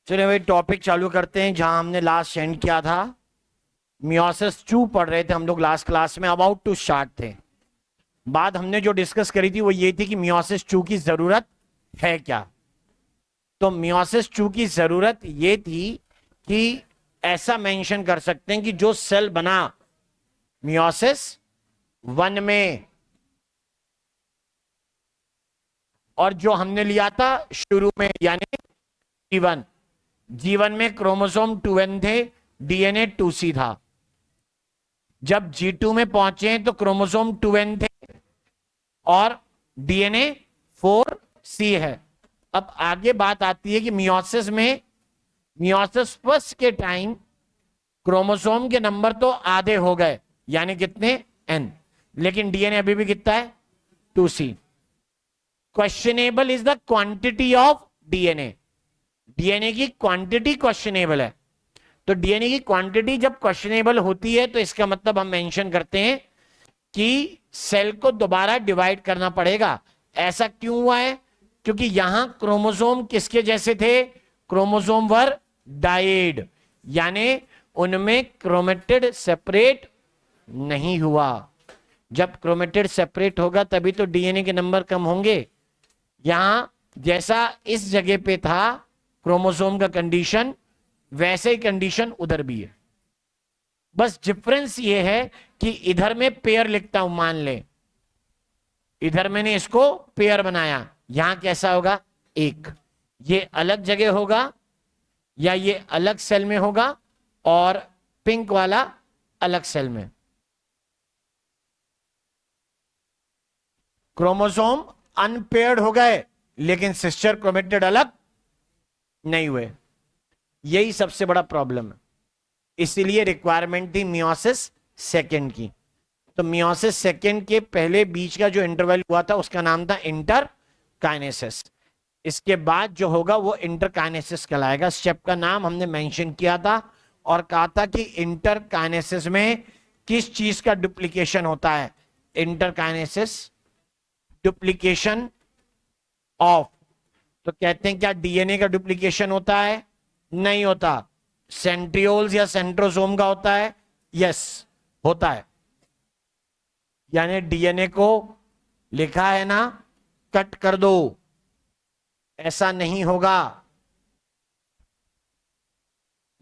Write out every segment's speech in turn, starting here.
चलिए भाई टॉपिक चालू करते हैं जहां हमने लास्ट एंड किया था। मियोसिस 2 पढ़ रहे थे हम लोग लास्ट क्लास में, अबाउट टू स्टार्ट थे। बात हमने जो डिस्कस करी थी वो ये थी कि मियोसिस 2 की जरूरत है क्या। तो मियोसिस 2 की जरूरत ये थी कि ऐसा मेंशन कर सकते हैं कि जो सेल बना मियोसिस 1 में और जो हमने लिया था शुरू में यानी जीवन जीवन में क्रोमोसोम 2n थे, डीएनए 2c था। जब G2 में पहुंचे तो क्रोमोसोम 2n थे और डीएनए 4c है। अब आगे बात आती है कि मियोसिस फर्स्ट के टाइम क्रोमोसोम के नंबर तो आधे हो गए, यानी कितने n, लेकिन डीएनए अभी भी कितना है 2c। Questionable is the quantity of DNA. DNA की क्वांटिटी क्वेश्चनेबल है। तो डीएनए की क्वांटिटी जब क्वेश्चनेबल होती है तो इसका मतलब हम मेंशन करते हैं कि सेल को दोबारा डिवाइड करना पड़ेगा। ऐसा क्यों हुआ है? क्योंकि यहां क्रोमोसोम किसके जैसे थे? क्रोमोसोम वर डाइड, यानी उनमें क्रोमेटिड सेपरेट नहीं हुआ। जब क्रोमेटिड सेपरेट होगा तभी तो डीएनए के नंबर कम होंगे। यहां जैसा इस जगह पे था क्रोमोसोम का कंडीशन, वैसे ही कंडीशन उधर भी है। बस डिफरेंस ये है कि इधर में पेयर लिखता हूं, मान ले इधर मैंने इसको पेयर बनाया, यहां कैसा होगा एक, ये अलग जगह होगा या ये अलग सेल में होगा और पिंक वाला अलग सेल में। क्रोमोसोम अनपेयर्ड हो गए लेकिन सिस्टर क्रोमेटिड अलग नहीं हुए। यही सबसे बड़ा प्रॉब्लम है। इसीलिए रिक्वायरमेंट थी मियोसिस सेकेंड की। तो मियोसिस सेकेंड के पहले बीच का जो इंटरवल हुआ था उसका नाम था इंटरकाइनेसिस। इसके बाद जो होगा वो इंटरकाइनेसिस कहलाएगा। स्टेप का नाम हमने मेंशन किया था और कहा था कि इंटरकाइनेसिस में किस चीज का डुप्लीकेशन होता है? इंटरकाइनेसिस डुप्लीकेशन ऑफ, तो कहते हैं क्या डीएनए का डुप्लीकेशन होता है? नहीं होता। सेंट्रियोल्स या सेंट्रोसोम का होता है? यस होता है। यानी डीएनए को लिखा है ना कट कर दो, ऐसा नहीं होगा।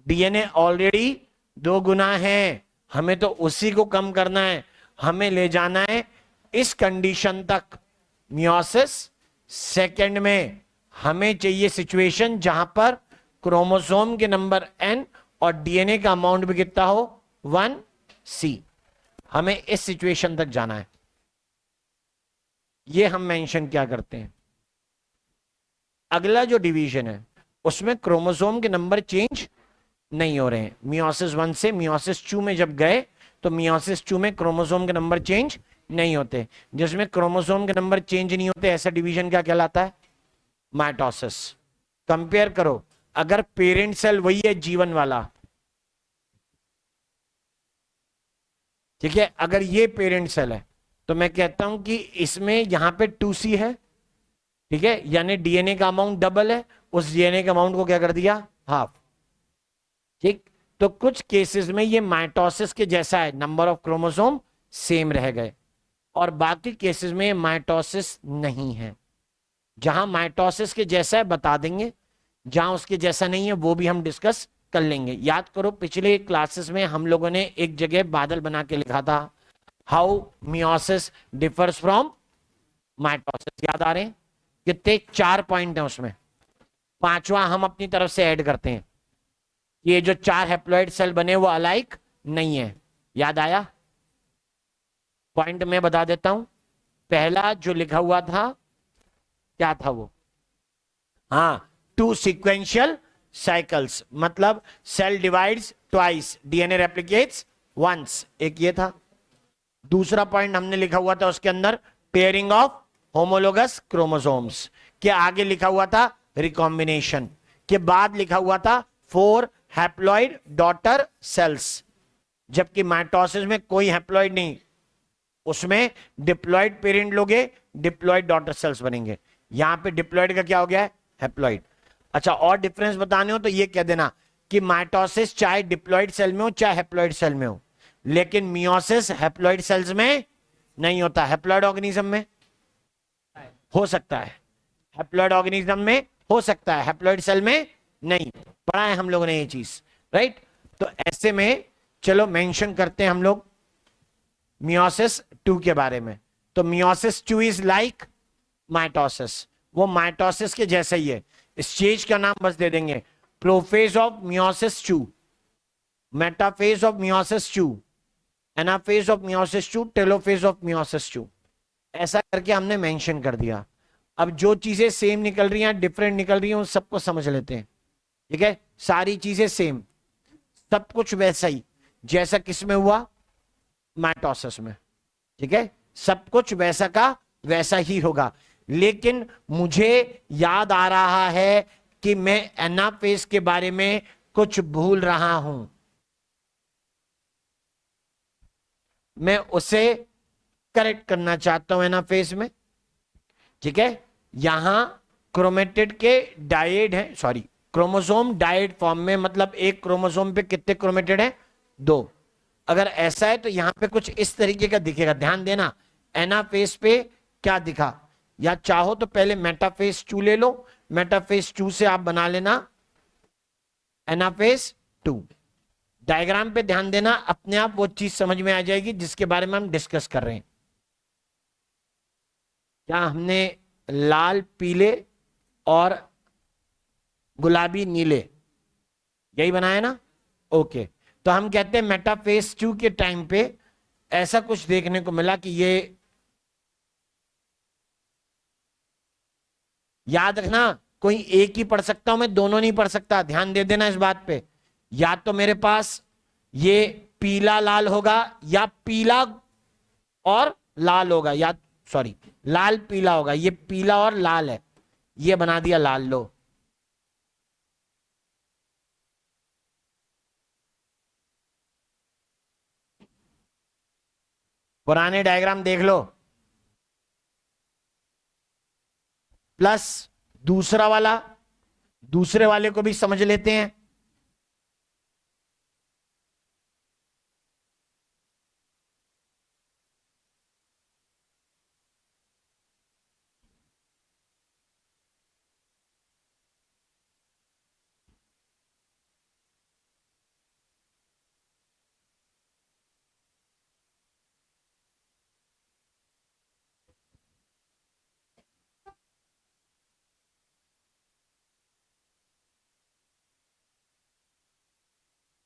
डीएनए ऑलरेडी 2 गुना है, हमें तो उसी को कम करना है। हमें ले जाना है इस कंडीशन तक। मियोसिस सेकेंड में हमें चाहिए सिचुएशन जहां पर क्रोमोसोम के नंबर n और डीएनए का अमाउंट भी कितना हो 1c। हमें इस सिचुएशन तक जाना है। ये हम मेंशन क्या करते हैं? अगला जो डिवीजन है उसमें क्रोमोसोम के नंबर चेंज नहीं हो रहे हैं। मियोसिस 1 से मियोसिस 2 में जब गए तो मियोसिस 2 में क्रोमोसोम के नंबर चेंज नहीं होते। जिसमें क्रोमोसोम के नंबर चेंज नहीं होते ऐसा डिवीजन क्या कहलाता है? माइटोसिस। कंपेयर करो, अगर पेरेंट सेल वही है जीवन वाला, ठीक है, अगर ये पेरेंट सेल है तो मैं कहता हूं कि इसमें यहां पे 2c है, ठीक है, यानी डीएनए का अमाउंट डबल है, उस डीएनए के अमाउंट को क्या कर दिया हाफ। ठीक, तो कुछ केसेस में ये माइटोसिस के जैसा है, नंबर ऑफ क्रोमोसोम सेम रह गए, और बाकी केसेस में माइटोसिस नहीं है। जहां माइटोसिस के जैसा है बता देंगे, जहां उसके जैसा नहीं है वो भी हम डिस्कस कर लेंगे। याद करो पिछले क्लासेस में हम लोगों ने एक जगह बादल बना के लिखा था, how meiosis differs from mitosis. याद आ रहे हैं? कितने 4 पॉइंट हैं उसमें, 5वां हम अपनी तरफ से ऐड करते हैं। ये जो 4 हैप्लॉइड सेल बने वो अलाइक नहीं है। याद आया? पॉइंट में बता देता हूं। पहला जो लिखा हुआ था क्या था वो? हाँ, 2 सीक्वेंशियल साइकिल्स, मतलब cell divides twice, DNA replicates once, एक ये था। दूसरा पॉइंट हमने लिखा हुआ था उसके अंदर पेयरिंग ऑफ होमोलोगस क्रोमोसोम्स, के आगे लिखा हुआ था रिकॉम्बिनेशन, के बाद लिखा हुआ था 4 हैप्लॉइड डॉटर सेल्स। जबकि माइटोसिस में कोई हैप्लॉइड नहीं, उसमें डिप्लॉइड पेरेंट लोगे, डिप्लॉइड डॉटर सेल्स बनेंगे। यहां पे डिप्लॉइड का क्या हो गया है? हैप्लॉइड। अच्छा, और डिफरेंस बताने हो तो ये कह देना कि माइटोसिस चाहे डिप्लॉइड सेल में हो चाहे हैप्लॉइड सेल में हो, लेकिन मियोसिस हैप्लॉइड सेल्स में नहीं होता। हैप्लॉइड ऑर्गेनिज्म में हो सकता है, हैप्लॉइड ऑर्गेनिज्म में हो सकता है, हैप्लॉइड सेल में नहीं। पढ़ा है हम लोगों ने ये चीज, राइट। तो ऐसे में चलो मेंशन करते हैं हम लोग मियोसिस 2 के बारे में। तो मियोसिस 2 इज लाइक माइटोसिस, वो माइटोसिस के जैसा ही है। स्टेज का नाम बस दे देंगे, prophase of meiosis 2, metaphase of meiosis 2, anaphase of meiosis 2, telophase of meiosis 2। ऐसा करके हमने मेंशन कर दिया। अब जो चीजें सेम निकल रही हैं डिफरेंट निकल रही हैं उन सबको समझ लेते हैं। ठीक है, सारी चीजें सेम, सब कुछ वैसा ही जैसा किसमें हुआ, माइटोसिस में। ठीक है, सब कुछ वैसा का वैसा ही होगा। लेकिन मुझे याद आ रहा है कि मैं एनाफेज के बारे में कुछ भूल रहा हूं, मैं उसे करेक्ट करना चाहता हूं एनाफेज में। ठीक है, यहां क्रोमेटिड के डायड है, सॉरी क्रोमोसोम डायड फॉर्म में, मतलब एक क्रोमोसोम पे कितने क्रोमेटिड है, 2। अगर ऐसा है तो यहां पे कुछ इस तरीके का दिखेगा, ध्यान देना एनाफेज पे क्या दिखा। या चाहो तो पहले मेटाफेज 2 ले लो, मेटाफेज 2 से आप बना लेना एनाफेज 2। डायग्राम पे ध्यान देना, अपने आप वो चीज समझ में आ जाएगी जिसके बारे में हम डिस्कस कर रहे हैं। क्या हमने लाल पीले और गुलाबी नीले यही बनाया ना, ओके। तो हम कहते हैं मेटाफेज 2 के टाइम पे ऐसा कुछ देखने को मिला कि ये, याद रखना कोई एक ही पढ़ सकता हूं मैं, दोनों नहीं पढ़ सकता, ध्यान दे देना इस बात पे। या तो मेरे पास ये पीला लाल होगा या पीला और लाल होगा, या सॉरी लाल पीला होगा, ये पीला और लाल है, ये बना दिया लाल। लो पुराने डायग्राम देख लो, प्लस दूसरा वाला, दूसरे वाले को भी समझ लेते हैं।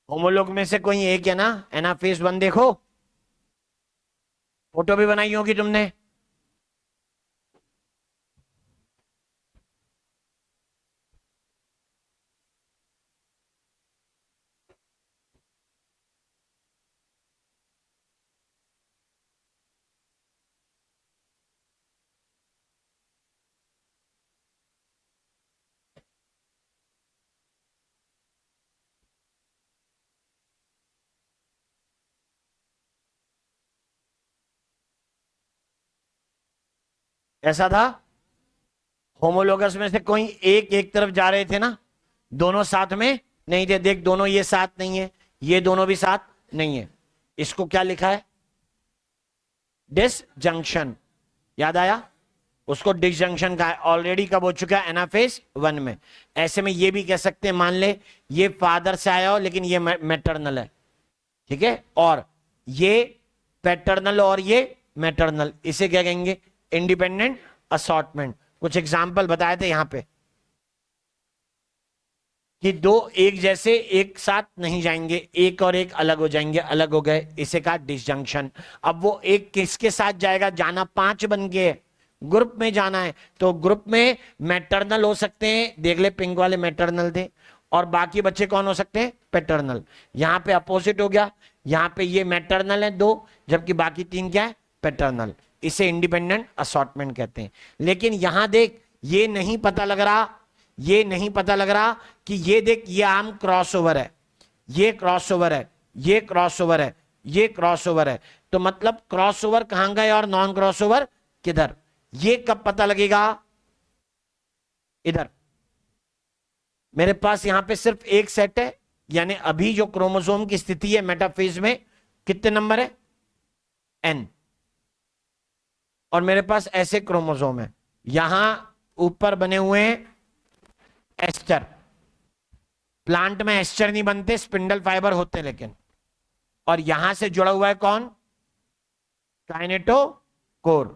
होमोलोग में से कोई एक है ना, एनाफेज 1 देखो, फोटो भी बनाई होगी तुमने। ऐसा था, होमोलोगस में से कोई एक एक तरफ जा रहे थे ना, दोनों साथ में नहीं थे। देख दोनों ये साथ नहीं है, ये दोनों भी साथ नहीं है, इसको क्या लिखा है, डिसजंक्शन। याद आया, उसको डिसजंक्शन का ऑलरेडी कब हो चुका है, एनाफेज 1 में। ऐसे में ये भी कह सकते हैं, मान ले ये फादर से आया हो लेकिन ये मैटरनल है, ठीक है, और ये पैटर्नल और ये मैटरनल, इसे क्या कहेंगे, इंडिपेंडेंट असॉर्टमेंट। कुछ एग्जाम्पल बताए थे यहां पे कि दो एक जैसे एक साथ नहीं जाएंगे, एक और एक अलग हो जाएंगे, अलग हो गए, इसे कहा डिसजंक्शन। अब वो एक किसके साथ जाएगा, जाना 5 बन गए, ग्रुप में जाना है, तो ग्रुप में मैटरनल हो सकते हैं, देख ले पिंक वाले मैटरनल थे, और बाकी बच्चे कौन हो सकते हैं, पैटर्नल। यहां पे अपोजिट हो गया, यहां पे ये मैटरनल है 2, जबकि बाकी 3 क्या है, पैटर्नल। इसे इंडिपेंडेंट असॉर्टमेंट कहते हैं। लेकिन यहां देख, ये नहीं पता लग रहा, ये नहीं पता लग रहा कि ये देख, ये आम क्रॉसओवर है, ये क्रॉसओवर है, ये क्रॉसओवर है, ये क्रॉसओवर है। तो मतलब क्रॉसओवर कहां गए और नॉन क्रॉसओवर किधर, ये कब पता लगेगा, इधर। मेरे पास यहां पे सिर्फ एक सेट है, यानी अभी जो क्रोमोसोम की स्थिति है मेटाफेज में, कितने नंबर है? एन। और मेरे पास ऐसे क्रोमोसोम है, यहां ऊपर बने हुए हैं एस्टर। प्लांट में एस्टर नहीं बनते, स्पिंडल फाइबर होते हैं लेकिन। और यहां से जुड़ा हुआ है कौन? काइनेटोकोर।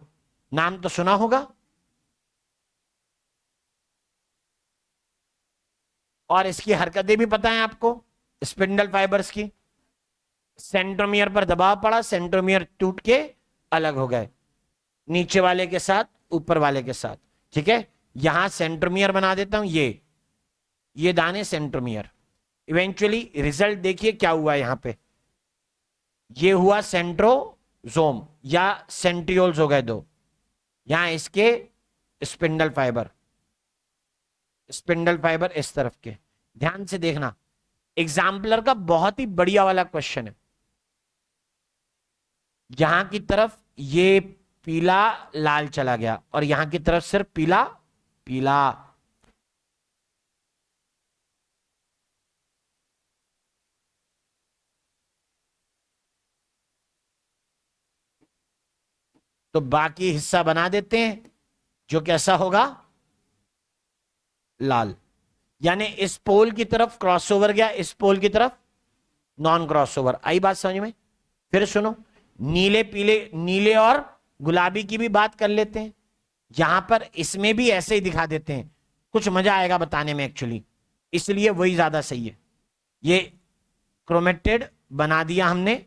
नाम तो सुना होगा। और इसकी हरकतें भी पता है आपको, स्पिंडल फाइबर्स की। सेंट्रोमियर पर दबाव पड़ा, सेंट्रोमियर टूट के अलग हो गए, नीचे वाले के साथ ऊपर वाले के साथ। ठीक है, यहां सेंट्रोमियर बना देता हूं, ये दाने सेंट्रोमियर। इवेंचुअली रिजल्ट देखिए क्या हुआ यहां पे, ये हुआ सेंट्रोजोम या सेंट्रियोल्स हो गए दो। यहां इसके स्पिंडल फाइबर, स्पिंडल फाइबर इस तरफ के। ध्यान से देखना, एग्जाम्पलर का बहुत ही बढ़िया वाला क्वेश्चन है। यहां की तरफ ये पीला लाल चला गया और यहां की तरफ सिर्फ पीला पीला। तो बाकी हिस्सा बना देते हैं जो कैसा होगा? लाल। यानी इस पोल की तरफ क्रॉसओवर गया, इस पोल की तरफ नॉन क्रॉसओवर। आई बात समझ में? फिर सुनो, नीले पीले, नीले और गुलाबी की भी बात कर लेते हैं। यहां पर इसमें भी ऐसे ही दिखा देते हैं, कुछ मजा आएगा बताने में एक्चुअली, इसलिए वही ज्यादा सही है। ये क्रोमेटेड बना दिया हमने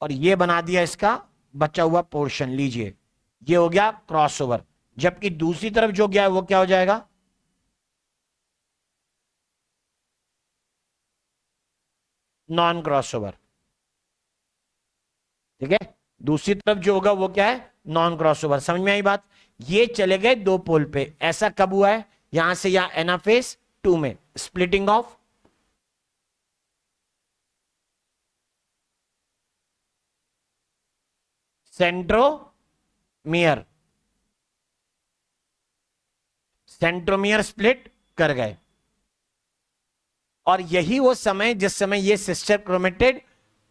और ये बना दिया इसका बचा हुआ पोर्शन। लीजिए, ये हो गया क्रॉसओवर। जबकि दूसरी तरफ जो गया है वो क्या हो जाएगा? Non crossover. ठीक है, दूसरी तरफ जो होगा वो क्या है? Non crossover. समझ में आई बात? ये चले गए दो पोल पे। ऐसा कब हुआ है? यहां से यहां एनाफेज 2 में splitting of centromere, centromere split कर गए। और यही वो समय जिस समय ये सिस्टर क्रोमेटेड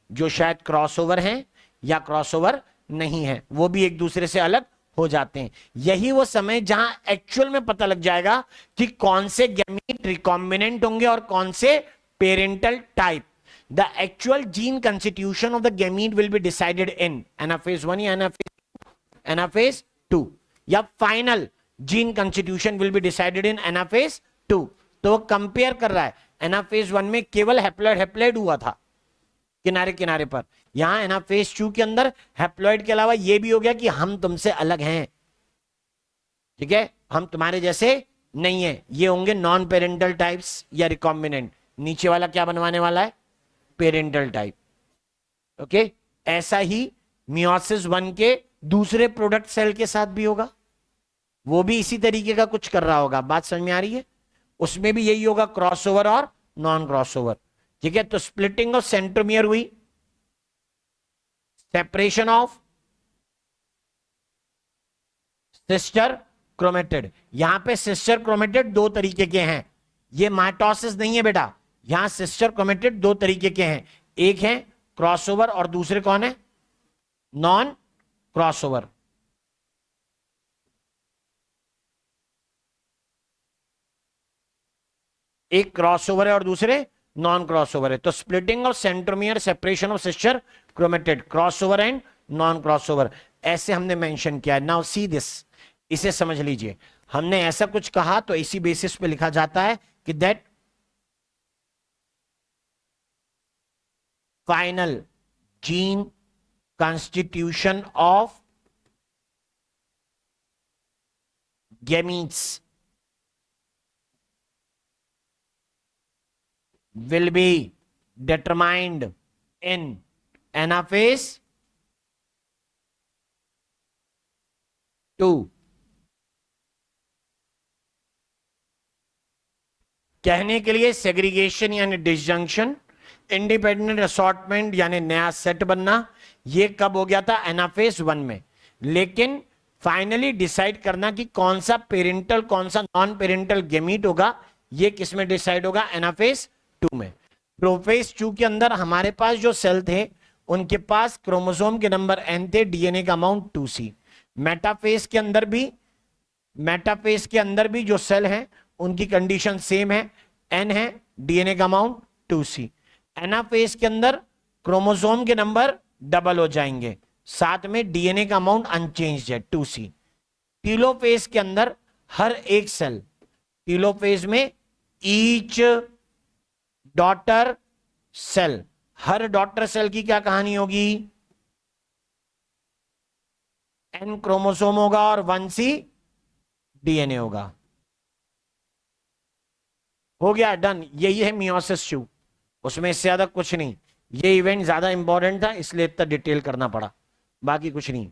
जो शायद क्रॉसओवर हैं या क्रॉसओवर नहीं है, वो भी एक दूसरे से अलग हो जाते हैं। यही वो समय जहां एक्चुअल में पता लग जाएगा कि कौन से गैमीट रिकॉम्बिनेंट होंगे और कौन से parental type. The actual gene constitution of the gamete will be decided in anaphase 1 या एनाफेज 2, या final gene constitution will be decided in anaphase 2। तो कंपेयर कर रहा है, एनाफेज 1 में केवल हैप्लॉइड हैप्लॉइड हुआ था किनारे किनारे पर, यहां एनाफेज 2 के अंदर हैप्लॉइड के अलावा यह भी हो गया कि हम तुमसे अलग हैं। ठीक है, हम तुम्हारे जैसे नहीं है। ये होंगे नॉन पेरेंटल टाइप्स या रिकॉम्बिनेंट। नीचे वाला क्या बनवाने वाला है? Parental type. ओके, ऐसा ही मियोसिस 1 के दूसरे प्रोडक्ट सेल के साथ भी होगा, वो भी इसी तरीके का कुछ कर रहा होगा। बात समझ में आ रही है? उसमें भी यही होगा, क्रॉसओवर और नॉन क्रॉसओवर। ठीक है, तो स्प्लिटिंग ऑफ सेंट्रोमियर हुई, सेपरेशन ऑफ सिस्टर क्रोमेटेड। यहां पे सिस्टर क्रोमेटेड दो तरीके के हैं, ये माइटोसिस नहीं है बेटा। यहां सिस्टर क्रोमेटेड दो तरीके के हैं, एक है क्रॉसओवर और दूसरे कौन है? Non crossover. एक क्रॉसओवर है और दूसरे नॉन क्रॉसओवर है। तो splitting of centromere, separation of sister chromatid, crossover and non crossover, ऐसे हमने मेंशन किया। नाउ सी दिस, इसे समझ लीजिए। हमने ऐसा कुछ कहा तो इसी बेसिस पे लिखा जाता है कि that final gene constitution of gametes will be determined in anaphase 2। कहने के लिए सेग्रीगेशन यानी डिसजंक्शन, इंडिपेंडेंट असॉर्टमेंट यानी नया सेट बनना, ये कब हो गया था? एनाफेज 1 में। लेकिन फाइनली डिसाइड करना कि कौन सा पेरेंटल कौन सा नॉन पेरेंटल गेमीट होगा, ये किस में डिसाइड होगा, एनाफेज 2 में। प्रोफेज 2 के अंदर हमारे पास जो सेल थे उनके पास क्रोमोसोम के नंबर n थे, डीएनए का अमाउंट 2c। मेटाफेज के अंदर भी जो सेल हैं उनकी कंडीशन सेम है, n है, डीएनए का अमाउंट 2c। एनाफेज के अंदर क्रोमोसोम के नंबर डबल हो जाएंगे, साथ में डीएनए का अमाउंट अनचेंज्ड है 2c। टीलोफेज के अंदर हर एक सेल, टीलोफेज में ईच डॉटर सेल, हर डॉटर सेल की क्या कहानी होगी, n क्रोमोसोम होगा और 1c डीएनए होगा। हो गया, डन। यही है मियोसिस 2, उसमें इससे ज्यादा कुछ नहीं। ये इवेंट ज्यादा इंपॉर्टेंट था इसलिए इतना डिटेल करना पड़ा, बाकी कुछ नहीं।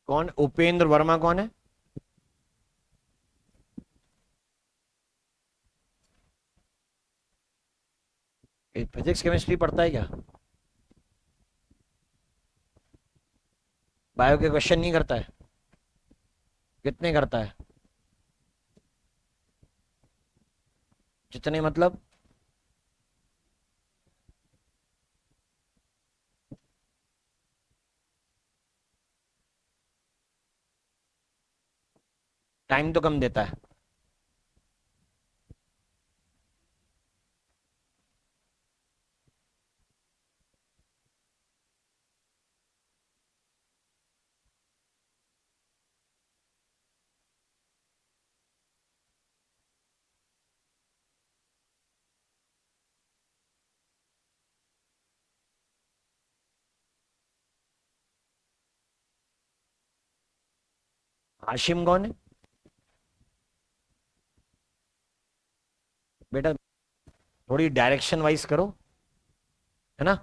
कौन उपेंद्र वर्मा कौन है? फिजिक्स केमिस्ट्री पढ़ता है क्या? बायो के क्वेश्चन नहीं करता है? कितने करता है? जितने मतलब? टाइम तो कम देता है। हाशिम कौन है बेटा? थोड़ी डायरेक्शन वाइज करो, है ना?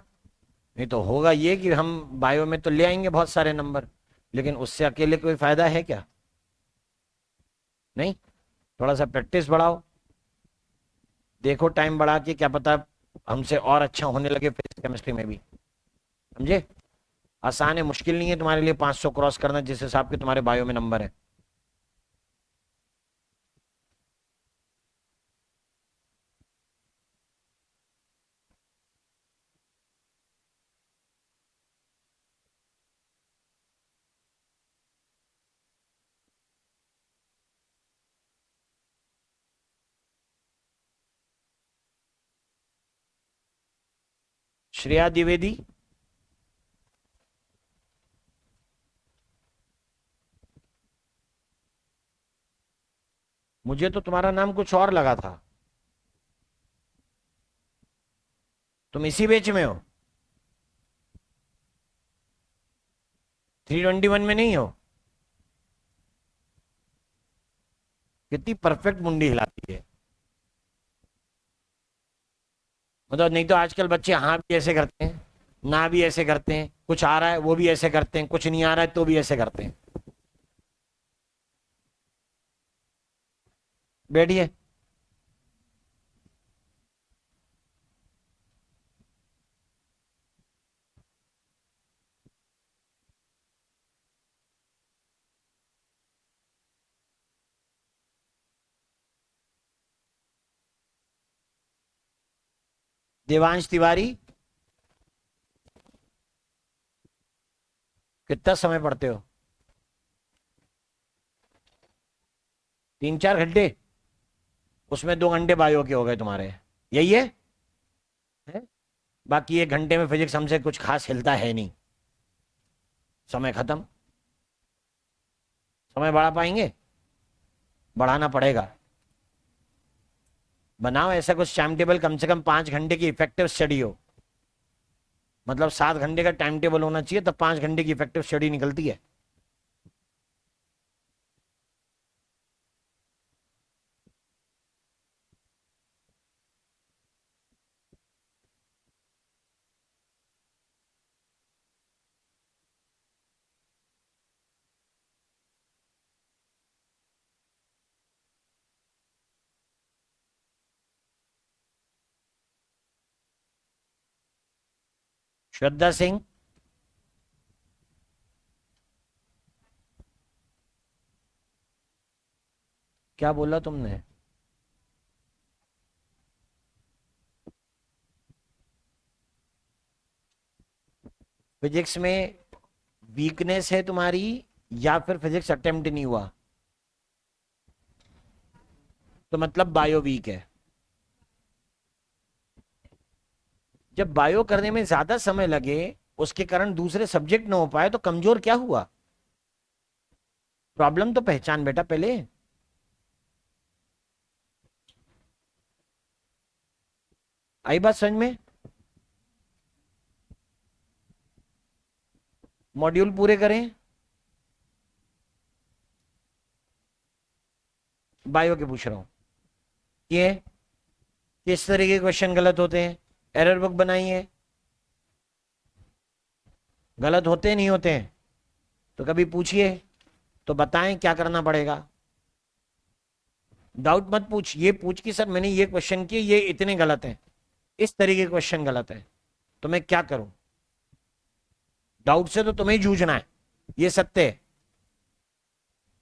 नहीं तो होगा ये कि हम बायो में तो ले आएंगे बहुत सारे नंबर, लेकिन उससे अकेले कोई फायदा है क्या? नहीं। थोड़ा सा प्रैक्टिस बढ़ाओ, देखो टाइम बढ़ा के क्या पता हमसे और अच्छा होने लगे फिजिक्स केमिस्ट्री में भी। समझे? आसान है, मुश्किल नहीं है तुम्हारे लिए 500 क्रॉस करना जिस हिसाब के तुम्हारे बायो में नंबर है। श्रेया द्विवेदी, मुझे तो तुम्हारा नाम कुछ और लगा था। तुम इसी बैच में हो? 321 में नहीं हो? कितनी परफेक्ट मुंडी हिलाती है। मतलब नहीं तो आजकल बच्चे हाँ भी ऐसे करते हैं, ना भी ऐसे करते हैं, कुछ आ रहा है वो भी ऐसे करते हैं, कुछ नहीं आ रहा है तो भी ऐसे करते हैं। बैठिए। देवांश तिवारी, कितना समय पढ़ते हो? 3-4 घंटे? उसमें 2 घंटे बायो के हो गए तुम्हारे, यही है? बाकी 1 घंटे में फिजिक्स हमसे कुछ खास हिलता है नहीं। समय खत्म। समय बढ़ा पाएंगे? बढ़ाना पड़ेगा। बनाओ ऐसा कुछ टाइम टेबल, कम से कम 5 घंटे की इफेक्टिव स्टडी हो। मतलब 7 घंटे का टाइम टेबल होना चाहिए, तब 5 घंटे की इफेक्टिव स्टडी निकलती है। श्रद्धा सिंह, क्या बोला तुमने? फिजिक्स में वीकनेस है तुम्हारी, या फिर फिजिक्स अटेम्प्ट नहीं हुआ? तो मतलब बायो वीक है। जब बायो करने में ज्यादा समय लगे, उसके कारण दूसरे सब्जेक्ट ना हो पाए, तो कमजोर क्या हुआ? प्रॉब्लम तो पहचान बेटा पहले। आई बात समझ में? मॉड्यूल पूरे करें। बायो के पूछ रहा हूं। ये किस तरह के क्वेश्चन गलत होते हैं? एरर बुक बनाइए। गलत होते नहीं होते हैं तो कभी पूछिए, तो बताएं क्या करना पड़ेगा। डाउट मत पूछ, ये पूछ कि सर मैंने ये क्वेश्चन किए, ये इतने गलत हैं, इस तरीके के क्वेश्चन गलत है, तो मैं क्या करूं? डाउट से तो तुम्हें ही जूझना है, ये सत्य है।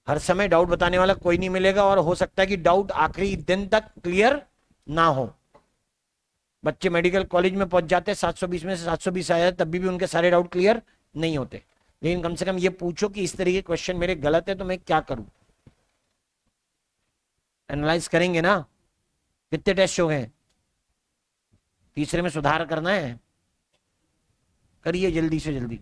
हर समय डाउट बताने वाला कोई नहीं मिलेगा, और हो सकता है कि डाउट आखिरी दिन तक क्लियर ना हो। बच्चे मेडिकल कॉलेज में पहुंच जाते हैं, 720 में से 720 आ जाते, तब भी उनके सारे डाउट क्लियर नहीं होते। लेकिन कम से कम ये पूछो कि इस तरीके के क्वेश्चन मेरे गलत है तो मैं क्या करूं। एनालाइज करेंगे ना। कितने टेस्ट हो गए? तीसरे में सुधार करना है, करिए जल्दी से जल्दी।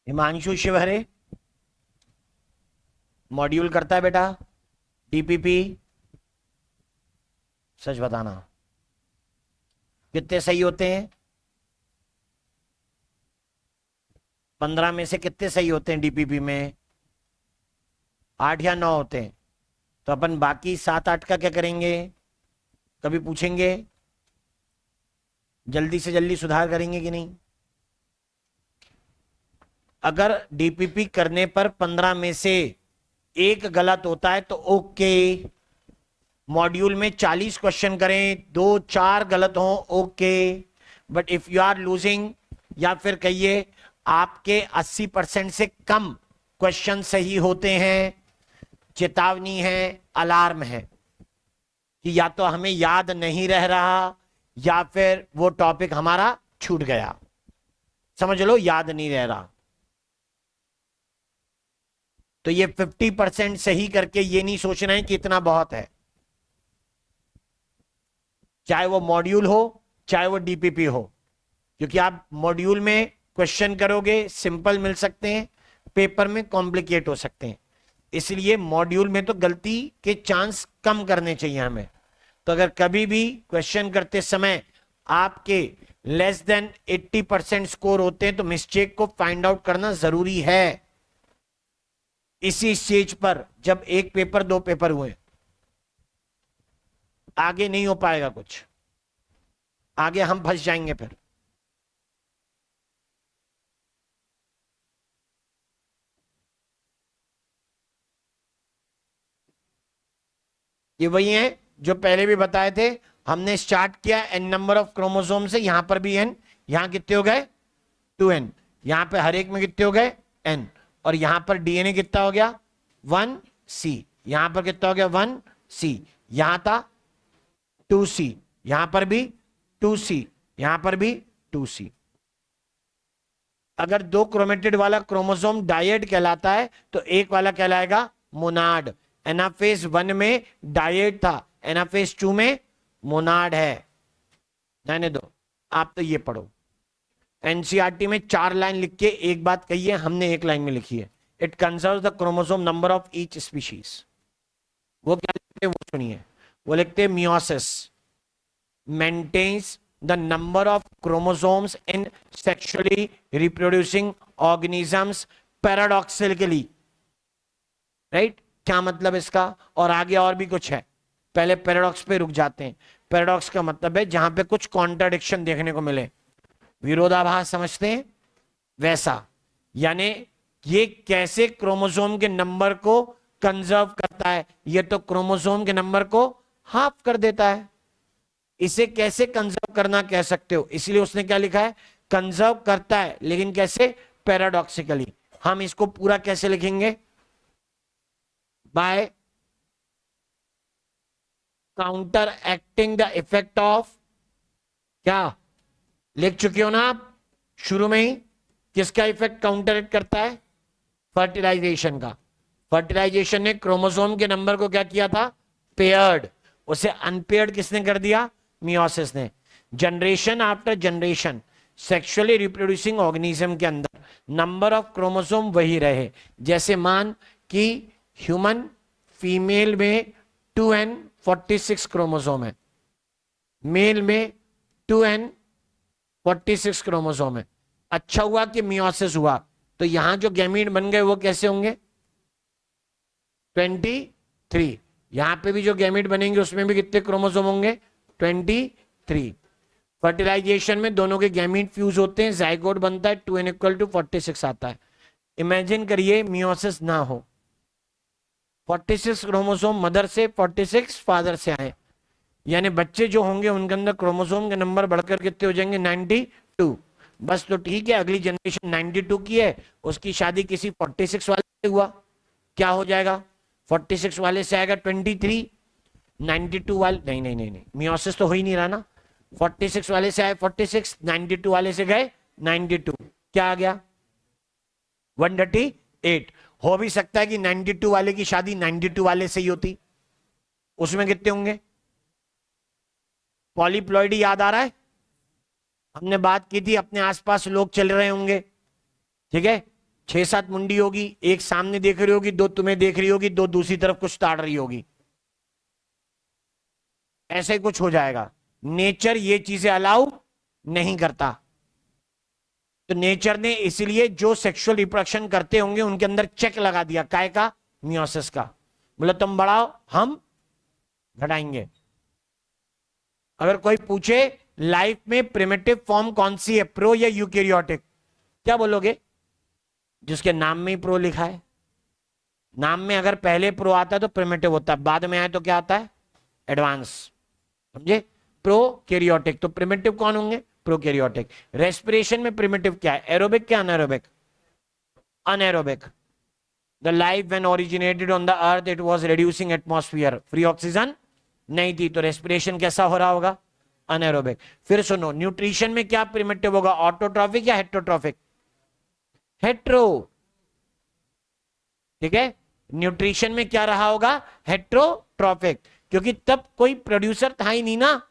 हिमांशु शिवहरे, मॉड्यूल करता है बेटा? डीपीपी, सच बताना, कितने सही होते हैं? 15 में से कितने सही होते हैं डीपीपी में? 8 या 9 होते हैं। तो अपन बाकी 7-8 का क्या करेंगे? कभी पूछेंगे? जल्दी से जल्दी सुधार करेंगे कि नहीं? अगर डीपीपी करने पर 15 में से एक गलत होता है तो ओके, मॉड्यूल में 40 क्वेश्चन करें, 2-4 गलत हो okay, but if you are losing, या फिर कहिए आपके 80% से कम क्वेश्चन सही होते हैं, चेतावनी है, अलार्म है कि या तो हमें याद नहीं रह रहा या फिर वो टॉपिक हमारा छूट गया, समझ लो याद नहीं रह रहा। तो ये 50% सही करके ये नहीं सोचना है कि इतना बहुत है, चाहे वो मॉड्यूल हो चाहे वो डीपीपी हो, क्योंकि आप मॉड्यूल में क्वेश्चन करोगे सिंपल मिल सकते हैं, पेपर में कॉम्प्लिकेट हो सकते हैं, इसलिए मॉड्यूल में तो गलती के चांस कम करने चाहिए हमें। तो अगर कभी भी क्वेश्चन करते समय आपके लेस देन 80% स्कोर होते हैं तो मिस्टेक को फाइंड आउट करना जरूरी है। इसी स्टेज पर जब एक पेपर 2 पेपर हुए, आगे नहीं हो पाएगा कुछ, आगे हम फंस जाएंगे फिर। ये वही है जो पहले भी बताए थे, हमने स्टार्ट किया n नंबर ऑफ क्रोमोसोम से, यहां पर भी n, यहां कितने हो गए 2n, यहां पे हर एक में कितने हो गए n, और यहां पर डीएनए कितना हो गया 1C, यहां पर कितना हो गया 1C, यहां था 2C, यहां पर भी 2C, यहां पर भी 2C। अगर 2 क्रोमेटिड वाला क्रोमोसोम डायड कहलाता है तो एक वाला कहलाएगा मोनाड। एनाफेज 1 में डायड था, एनाफेज 2 में मोनाड है। रहने दो, आप तो ये पढ़ो। एनसीईआरटी में 4 लाइन लिख के एक बात कही है, हमने 1 लाइन में लिखी है, it conserve the chromosome number of each species. वो क्या लिखते हैं वो सुनिए, वो लिखते हैं meiosis maintains the number of chromosomes in sexually reproducing organisms paradoxically. Right, क्या मतलब इसका, और आगे और भी कुछ है, पहले पैराडॉक्स पे रुक जाते हैं। पैराडॉक्स का मतलब है जहां पे कुछ कॉन्ट्राडिक्शन देखने को मिले, विरोधाभास समझते हैं वैसा, यानी ये कैसे क्रोमोसोम के नंबर को कंजर्व करता है, ये तो क्रोमोसोम के नंबर को हाफ कर देता है, इसे कैसे कंजर्व करना कह सकते हो, इसलिए उसने क्या लिखा है कंजर्व करता है, लेकिन कैसे पैराडॉक्सिकली। हम इसको पूरा कैसे लिखेंगे, by counteracting the effect of, क्या लिख चुके हो ना आप शुरू में ही, किसका इफेक्ट काउंटर एक्ट करता है, फर्टिलाइजेशन का। फर्टिलाइजेशन ने क्रोमोसोम के नंबर को क्या किया था, पेयर्ड, उसे अनपेयर्ड किसने कर दिया, मियोसिस ने। Generation after generation sexually reproducing organism के अंदर नंबर ऑफ क्रोमोसोम वही रहे, जैसे मान कि ह्यूमन फीमेल में 2n46 क्रोमोसोम है, मेल में 2n46 क्रोमोसोम है। अच्छा हुआ कि मियोसिस हुआ, तो यहां जो गैमीट बन गए वो कैसे होंगे 23, यहां पे भी जो गैमीट बनेंगे उसमें भी कितने क्रोमोसोम होंगे 23। फर्टिलाइजेशन में दोनों के गैमीट फ्यूज होते हैं, जाइगोट बनता है, 2n=46 आता है। इमेजिन करिए मियोसिस ना हो, 46 क्रोमोसोम मदर से 46 फादर से आए, यानी बच्चे जो होंगे उनके अंदर क्रोमोसोम के नंबर बढ़कर कितने हो जाएंगे 92। बस तो ठीक है, अगली जनरेशन 92 की है, उसकी शादी किसी 46 वाले से हुआ, क्या हो जाएगा 46 वाले से आएगा 23, 92 वाले नहीं नहीं नहीं नहीं, मियोसिस तो हो ही नहीं रहा ना, 46 वाले से आए 46, 92 वाले से गए 92, क्या आ गया 138। हो भी सकता है कि 92 वाले की शादी 92 वाले से ही होती, उसमें कितने होंगे, पॉलीप्लॉइडी याद आ रहा है, हमने बात की थी, अपने आसपास लोग चल रहे होंगे, ठीक है, 6-7 मुंडी होगी, एक सामने देख रही होगी, 2 तुम्हें देख रही होगी, 2 दूसरी तरफ कुछ ताड़ रही होगी, ऐसे ही कुछ हो जाएगा। नेचर ये चीजें अलाउ नहीं करता, तो नेचर ने इसीलिए जो सेक्सुअल रिप्रोडक्शन करते होंगे उनके अंदर चेक लगा दिया, काय का, मियोसिस का, बोला तुम बढ़ाओ हम घटाएंगे। अगर कोई पूछे लाइफ में प्रिमिटिव फॉर्म कौन सी है, प्रो या यूकैरियोटिक, क्या बोलोगे, जिसके नाम में ही प्रो लिखा है। नाम में अगर पहले प्रो आता है तो प्रिमिटिव होता है, बाद में आए तो क्या आता है, एडवांस। समझे? प्रोकैरियोटिक, तो प्रिमिटिव कौन होंगे, प्रोकैरियोटिक। रेस्पिरेशन में प्रिमिटिव क्या है, एरोबिक क्या anaerobic, anaerobic. The life when originated on the earth it was reducing atmosphere, free oxygen नहीं थी, तो रेस्पिरेशन कैसा हो रहा होगा, अनएरोबिक। फिर सुनो, न्यूट्रिशन में क्या प्रिमिटिव होगा, ऑटोट्रॉफिक या हेट्रोट्रॉफिक, हेट्रो। ठीक है, न्यूट्रिशन में क्या रहा होगा, हेट्रोट्रॉफिक, क्योंकि तब कोई प्रोड्यूसर था ही नहीं ना,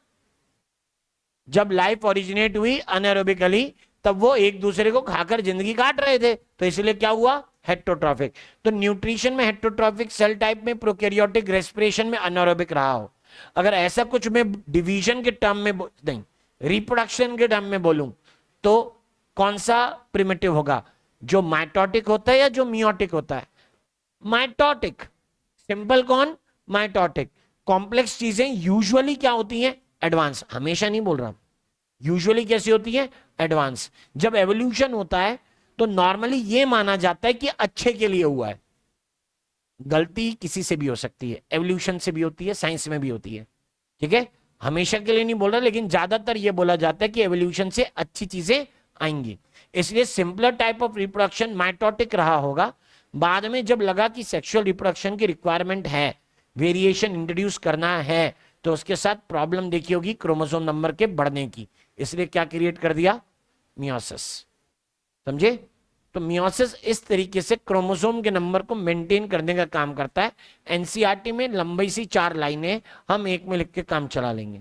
जब लाइफ ओरिजिनेट हुई अनएरोबिकली, तब वो एक दूसरे को खाकर जिंदगी काट रहे थे, तो इसलिए क्या हुआ, हेट्रोट्रॉफिक। तो न्यूट्रिशन में हेट्रोट्रॉफिक सेल टाइप में, प्रोकैरियोटिक, रेस्पिरेशन में अनएरोबिक रहा हो। अगर ऐसा कुछ मैं डिवीजन के टर्म में नहीं, रिप्रोडक्शन के टर्म में बोलूं, तो कौन सा प्रिमिटिव होगा, जो माइटोटिक होता है या जो मियोटिक होता है, माइटोटिक। सिंपल कौन, माइटोटिक। कॉम्प्लेक्स चीजें यूजुअली क्या होती हैं, एडवांस, हमेशा नहीं बोल रहा, यूजुअली कैसी होती है, एडवांस। जब एवोल्यूशन होता है तो नॉर्मली ये माना जाता है कि अच्छे के लिए हुआ है। गलती किसी से भी हो सकती है, एवोल्यूशन से भी होती है, साइंस में भी होती है। ठीक है, हमेशा के लिए नहीं बोल रहा, लेकिन ज्यादातर ये बोला जाता है कि एवोल्यूशन से अच्छी चीजें आएंगी। इसलिए simpler type of reproduction mitotic रहा होगा। बाद में जब लगा कि सेक्सुअल रिप्रोडक्शन की रिक्वायरमेंट है, वेरिएशन इंट्रोड्यूस करना है, तो उसके साथ प्रॉब्लम देखी होगी क्रोमोसोम नंबर के बढ़ने की, इसलिए क्या क्रिएट कर दिया, मियोसिस। समझे? तो मियोसिस इस तरीके से क्रोमोसोम के नंबर को मेंटेन करने का काम करता है। एनसीईआरटी में लंबी सी 4 लाइनें, हम एक में लिख के काम चला लेंगे।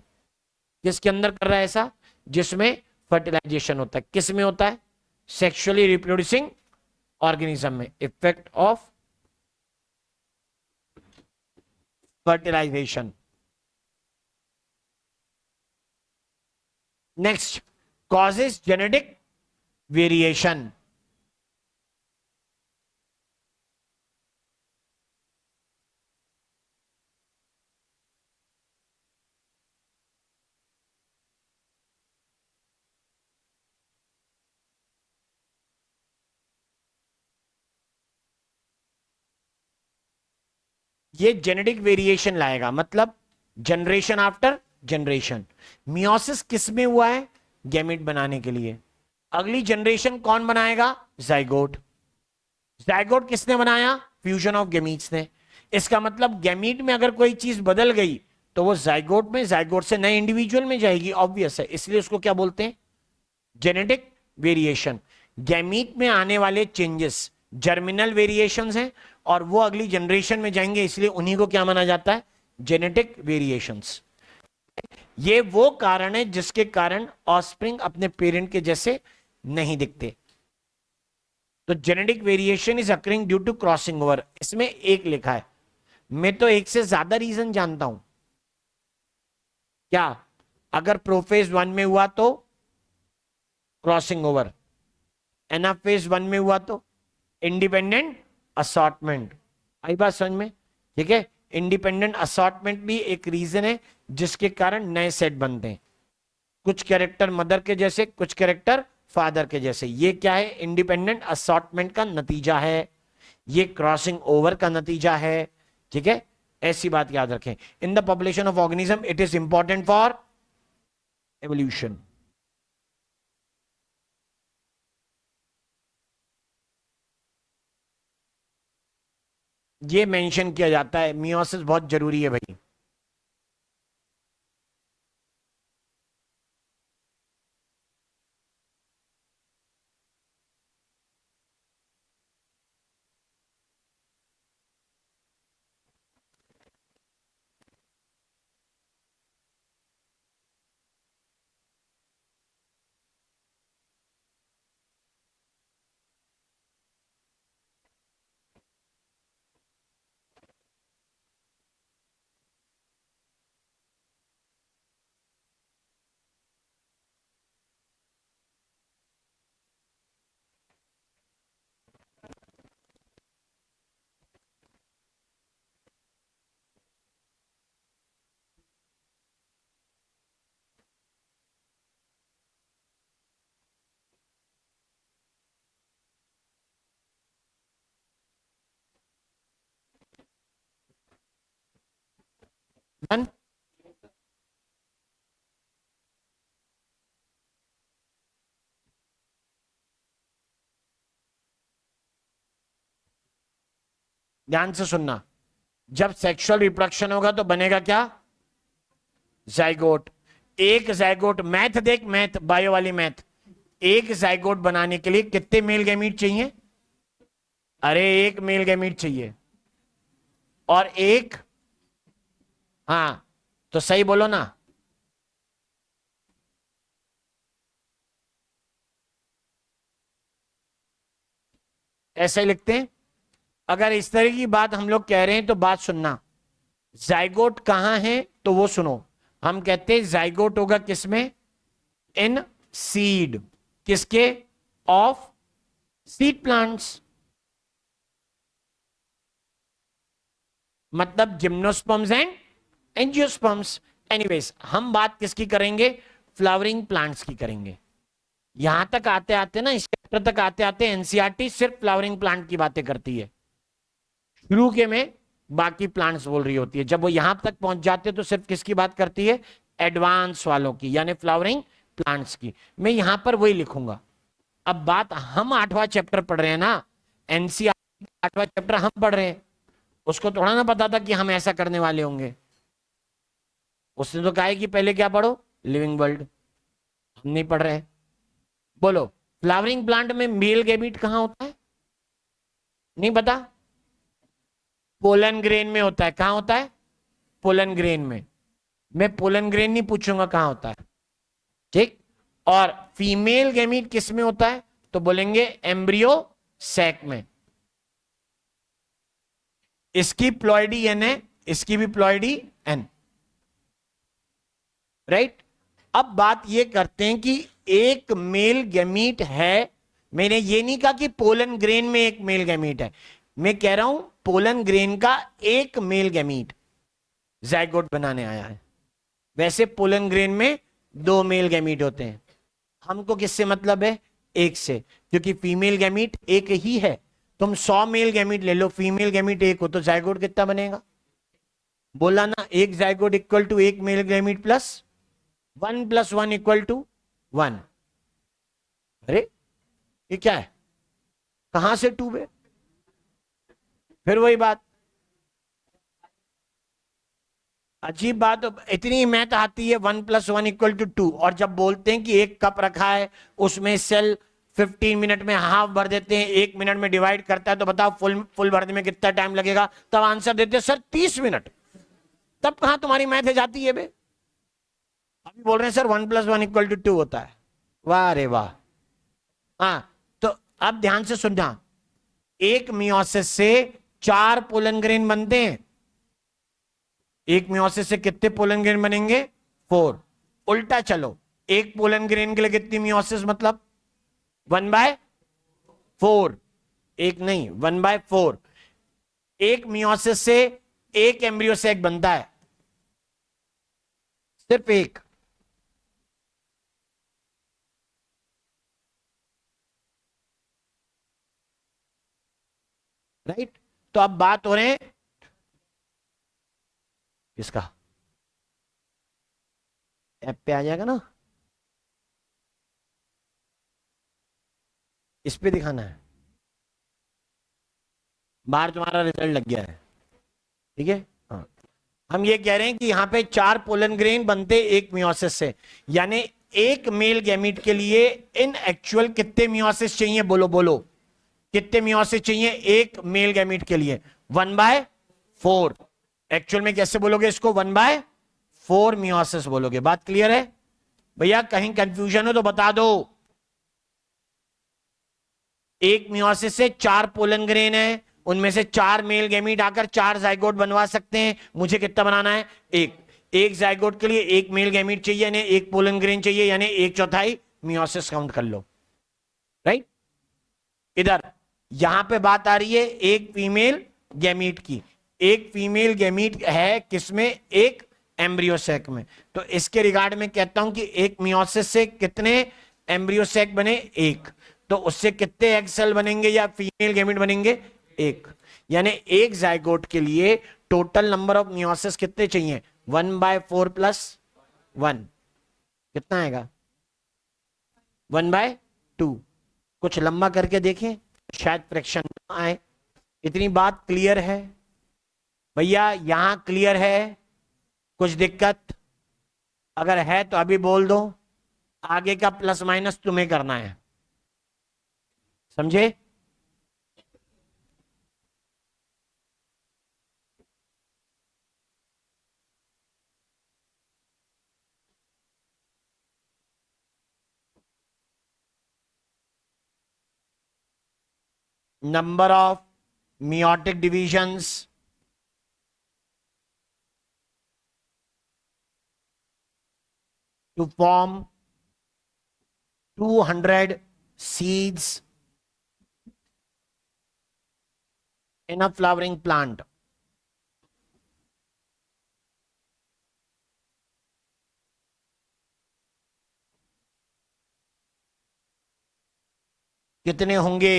किसके अंदर कर रहा है ऐसा, जिसमें फर्टिलाइजेशन होता है, किस में होता है, सेक्सुअली रिप्रोड्यूसिंग ऑर्गेनिज्म में, effect of fertilization. Next, causes genetic variation. ये जेनेटिक वेरिएशन लाएगा, मतलब जनरेशन आफ्टर जनरेशन। मियोसिस किस में हुआ है, गैमेट बनाने के लिए। अगली जनरेशन कौन बनाएगा, जाइगोट। जाइगोट किसने बनाया, फ्यूजन ऑफ गैमीट्स ने। इसका मतलब गैमीट में अगर कोई चीज बदल गई तो वो जाइगोट में, जाइगोट से नए इंडिविजुअल में जाएगी, ऑब्वियस है, इसलिए उसको क्या बोलते हैं, जेनेटिक वेरिएशन। गैमीट में आने वाले चेंजेस जर्मिनल वेरिएशंस हैं, और वो अगली जनरेशन में जाएंगे, इसलिए उन्हीं को क्या माना जाता है, जेनेटिक वेरिएशंस। ये वो कारण है जिसके कारण ऑस्प्रिंग अपने पेरेंट के जैसे नहीं दिखते। तो genetic variation is occurring due to crossing over, इसमें एक लिखा है, मैं तो एक से ज्यादा रीजन जानता हूं। क्या, अगर प्रोफेज 1 में हुआ तो क्रॉसिंग ओवर, एनाफेज 1 में हुआ तो इंडिपेंडेंट असॉर्टमेंट। आई बात समझ में? ठीक है, इंडिपेंडेंट असॉर्टमेंट भी एक रीजन है जिसके कारण नए सेट बनते हैं, कुछ कैरेक्टर मदर के जैसे, कुछ कैरेक्टर फादर के जैसे। ये क्या है, इंडिपेंडेंट असॉर्टमेंट का नतीजा है, ये क्रॉसिंग ओवर का नतीजा है। ठीक है, ऐसी बात याद रखें। In the population of organism it is important for evolution. ये मेंशन किया जाता है, मियोसिस बहुत जरूरी है भाई। डन। ध्यान से सुनना, जब सेक्सुअल रिप्रोडक्शन होगा तो बनेगा क्या? जाइगोट। एक जाइगोट, मैथ देख, मैथ बायो वाली मैथ, एक जाइगोट बनाने के लिए कितने मेल गैमीट चाहिए? अरे एक मेल गैमीट चाहिए और एक, हाँ तो सही बोलो ना। ऐसे ही लिखते हैं। अगर इस तरह की बात हम लोग कह रहे हैं तो बात सुनना, जाइगोट कहां है तो वो सुनो। हम कहते हैं जाइगोट होगा किसमें? इन सीड। किसके? Of seed plants. मतलब जिम्नोस्पर्म्स एंड एंजियोस्पर्म्स। एनीवेज हम बात किसकी करेंगे? फ्लावरिंग प्लांट्स की करेंगे। यहां तक आते आते ना, इस चैप्टर तक आते आते एनसीईआरटी सिर्फ फ्लावरिंग प्लांट की बातें करती है, शुरू के में बाकी प्लांट्स बोल रही होती है। जब वो यहां तक पहुंच जाते हैं तो सिर्फ किसकी बात करती है? एडवांस वालों की, यानी फ्लावरिंग प्लांट्स की। मैं यहां पर वही लिखूंगा। अब बात, हम 8वां चैप्टर पढ़ रहे हैं ना, एनसीईआरटी 8वां चैप्टर हम पढ़ रहे हैं, उसको थोड़ा ना पता था कि हम ऐसा करने वाले होंगे। उसने तो कहा है कि पहले क्या पढ़ो? Living world. हम नहीं पढ़ रहे हैं। बोलो, फ्लावरिंग प्लांट में मेल गैमीट कहां होता है? नहीं पता? पोलन ग्रेन में होता है। कहां होता है? पोलन ग्रेन में। मैं पोलन ग्रेन नहीं पूछूंगा कहां होता है, ठीक। और फीमेल गैमीट किस में होता है? तो बोलेंगे एम्ब्रियो सैक में। इसकी प्लॉइडी एन है, इसकी भी प्लॉइडी एन, राइट। अब बात ये करते हैं कि एक मेल गैमीट है। मैंने ये नहीं कहा कि पोलन ग्रेन में एक मेल गैमीट है, मैं कह रहा हूं पोलन ग्रेन का एक मेल गैमीट जाइगोट बनाने आया है। वैसे पोलन ग्रेन में दो मेल गैमीट होते हैं। हमको किससे मतलब है? एक से, क्योंकि फीमेल गैमीट एक ही है। तुम 100 मेल गैमीट ले लो, फीमेल गैमीट एक हो, तो जाइगोट कितना बनेगा? बोला ना, एक जाइगोट इक्वल टू एक मेल गैमीट प्लस 1 + 1 = 1। अरे ये क्या है? कहां से 2 है? फिर वही बात, अजीब बात। इतनी मैथ आती है, 1 + 1 = 2, और जब बोलते हैं कि एक कप रखा है, उसमें सेल 15 मिनट में हाफ भर देते हैं, 1 मिनट में डिवाइड करता है, तो बताओ फुल फुल भरने में कितना टाइम लगेगा? तब आंसर देते हैं सर 30 मिनट। तब कहां तुम्हारी मैथ है जाती है बे? अभी बोल रहे हैं सर 1 + 1 = 2 होता है। वाह रे वाह। हाँ, तो अब ध्यान से सुनना, एक मियोसिस से 4 पोलन ग्रेन बनते हैं। एक मियोसिस से कितने पोलन ग्रेन बनेंगे? 4। उल्टा चलो, एक पोलन ग्रेन के लिए कितनी मियोसिस, मतलब 1/4। एक नहीं, 1/4। एक मियोसिस से एक एम्ब्रियो सैक बनता है, सिर्फ एक। राइट। तो अब बात हो रहे हैं किसका? ऐप पे आ जाएगा ना, इस पे दिखाना है। बाहर तुम्हारा रिजल्ट लग गया है, ठीक है। हाँ, हम ये कह रहे हैं कि यहां पे 4 पोलन ग्रेन बनते एक मियोसिस से, यानी एक मेल गैमीट के लिए इन एक्चुअल कितने मियोसिस चाहिए? बोलो बोलो, कितने मियोसिस चाहिए एक मेल गैमीट के लिए? 1/4। एक्चुअल में कैसे बोलोगे इसको? 1/4 मियोसिस बोलोगे। बात क्लियर है भैया? कहीं कंफ्यूजन हो तो बता दो। एक मियोसिस से 4 पोलन ग्रेन है, उनमें से 4 मेल गैमीट आकर 4 जाइगोट बनवा सकते हैं। मुझे कितना बनाना है? एक। एक जाइगोट के लिए एक मेल गैमीट चाहिए, यानी एक पोलन ग्रेन चाहिए, यानी 1/4 मियोसिस काउंट कर लो, राइट। इधर यहां पे बात आ रही है एक फीमेल गैमीट की। एक फीमेल गैमीट है किसमें? एक एम्ब्रियो सैक में। तो इसके रिगार्ड में कहता हूं कि एक मियोसिस से कितने एम्ब्रियो सैक बने? एक। तो उससे कितने एग सेल बनेंगे या फीमेल गैमीट बनेंगे? एक। यानी एक जाइगोट के लिए टोटल नंबर ऑफ मियोसिस कितने चाहिए? 1/4 प्लस 1 कितना आएगा? 1/2। कुछ लंबा करके देखें, शायद फ्रैक्शन ना आए। इतनी बात क्लियर है भैया? यहां क्लियर है? कुछ दिक्कत अगर है तो अभी बोल दो, आगे का प्लस माइनस तुम्हें करना है, समझे? Number of meiotic divisions to form 200 seeds in a flowering plant. कितने होंगे?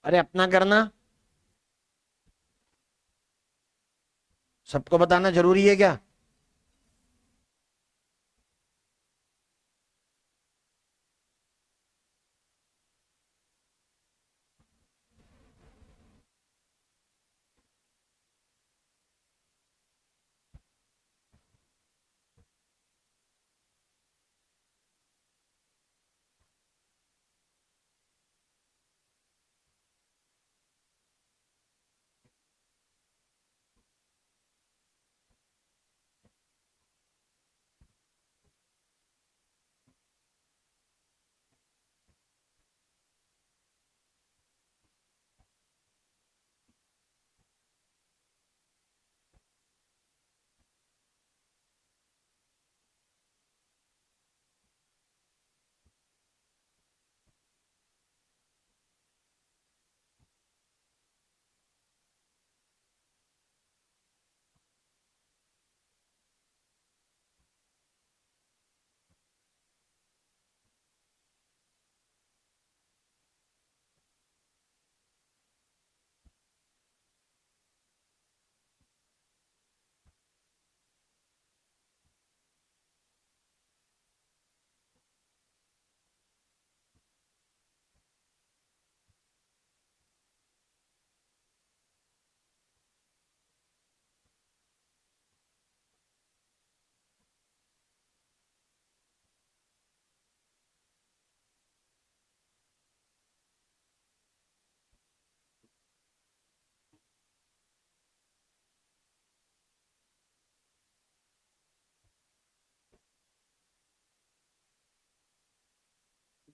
अरे अपना करना, सबको बताना जरूरी है क्या?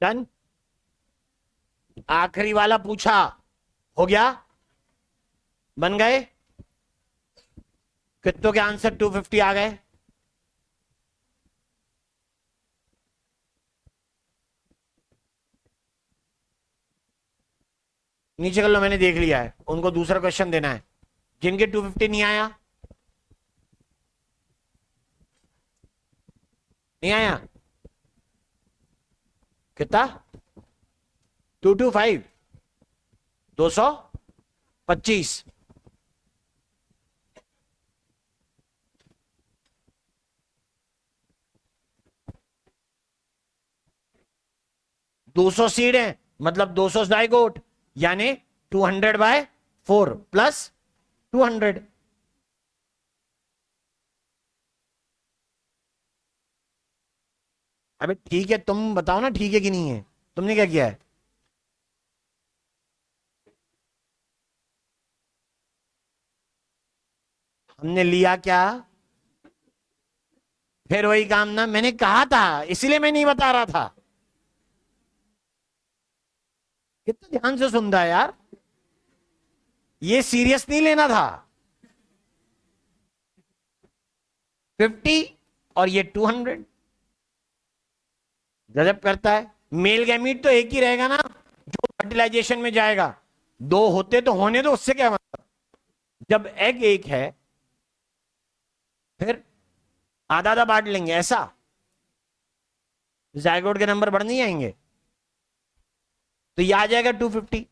डन। आखिरी वाला पूछा, हो गया? बन गए? कितनों के आंसर 250 आ गए? नीचे कर लो, मैंने देख लिया है। उनको दूसरा क्वेश्चन देना है जिनके 250 नहीं आया। नहीं आया? कितना? 225, 225। 200 सीड है, मतलब 200 जाइगोट, यानी 200/4 प्लस 200। अबे ठीक है, तुम बताओ ना ठीक है कि नहीं है? तुमने क्या किया है? हमने लिया क्या? फिर वही काम ना, मैंने कहा था, इसीलिए मैं नहीं बता रहा था। कितना ध्यान से सुनता है यार, ये सीरियस नहीं लेना था। 50 और ये 200, गजब करता है। मेल गैमीट तो एक ही रहेगा ना जो फर्टिलाइजेशन में जाएगा, दो होते तो होने दो, उससे क्या मतलब। जब एग एक है फिर आधा आधा बांट लेंगे, ऐसा जायगोट के नंबर बढ़ नहीं आएंगे? तो ये आ जाएगा 250।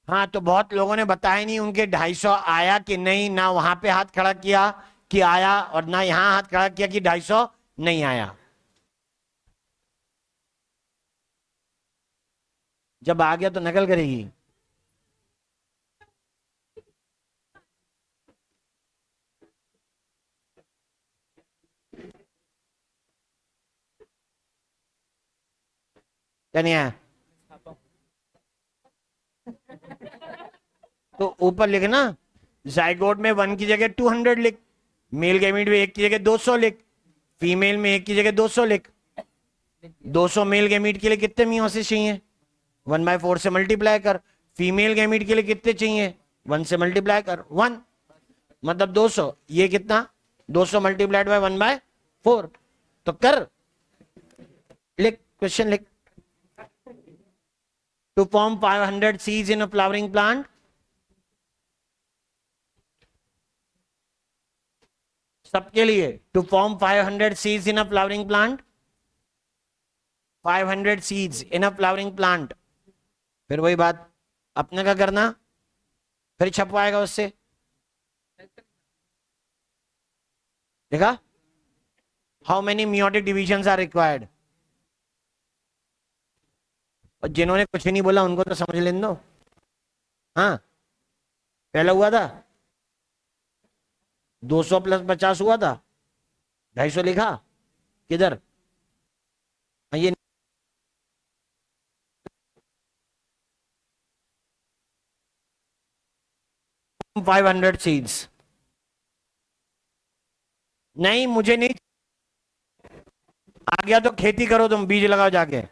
हाँ, तो बहुत लोगों ने बताया नहीं उनके 250 आया कि नहीं, ना वहां पे हाथ खड़ा किया कि आया, और ना यहां हाथ खड़ा किया कि 250 नहीं आया। जब आ गया तो नकल करेगी। क्या नहीं आया? तो ऊपर लिखना, जाइगोट में 1 की जगह 200 लिख, मेल गैमीट में 1 की जगह 200 लिख, फीमेल में 1 की जगह 200 लिख। 200 मेल गैमीट के लिए कितने मियोसिस चाहिए? 1/4 से मल्टीप्लाई कर। फीमेल गैमीट के लिए कितने चाहिए? 1 से मल्टीप्लाई कर, 1, मतलब 200। ये कितना? 200 मल्टीप्लाइड बाय 1/4। तो कर, लिख, क्वेश्चन लिख। To form 500 seeds in a flowering plant, सबके लिए, to form 500 seeds in a flowering plant, 500 seeds in a flowering plant. फिर वही बात अपने का करना, फिर छपवाएगा उससे। देखा? How many meiotic divisions are required. और जिन्होंने कुछ नहीं बोला उनको तो समझ लेने दो। हाँ, पहला हुआ था 200 + 50 हुआ था, 250 लिखा किधर? ये 500 सीड्स। नहीं, मुझे नहीं। आ गया तो खेती करो, तुम बीज लगाओ जाके।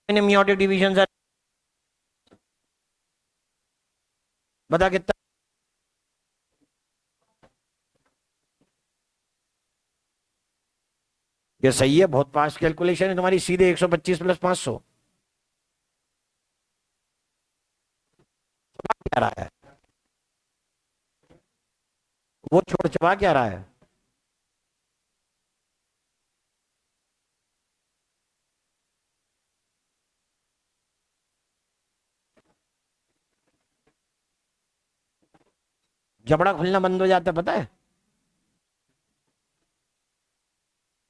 मियोटिक डिविजन, बता कितना? ये सही है, बहुत फास्ट कैलकुलेशन है तुम्हारी, सीधे 125 + 500। क्या रहा है वो, छोड़, चबा क्या रहा है? जबड़ा खुलना बंद हो जाता है, पता है?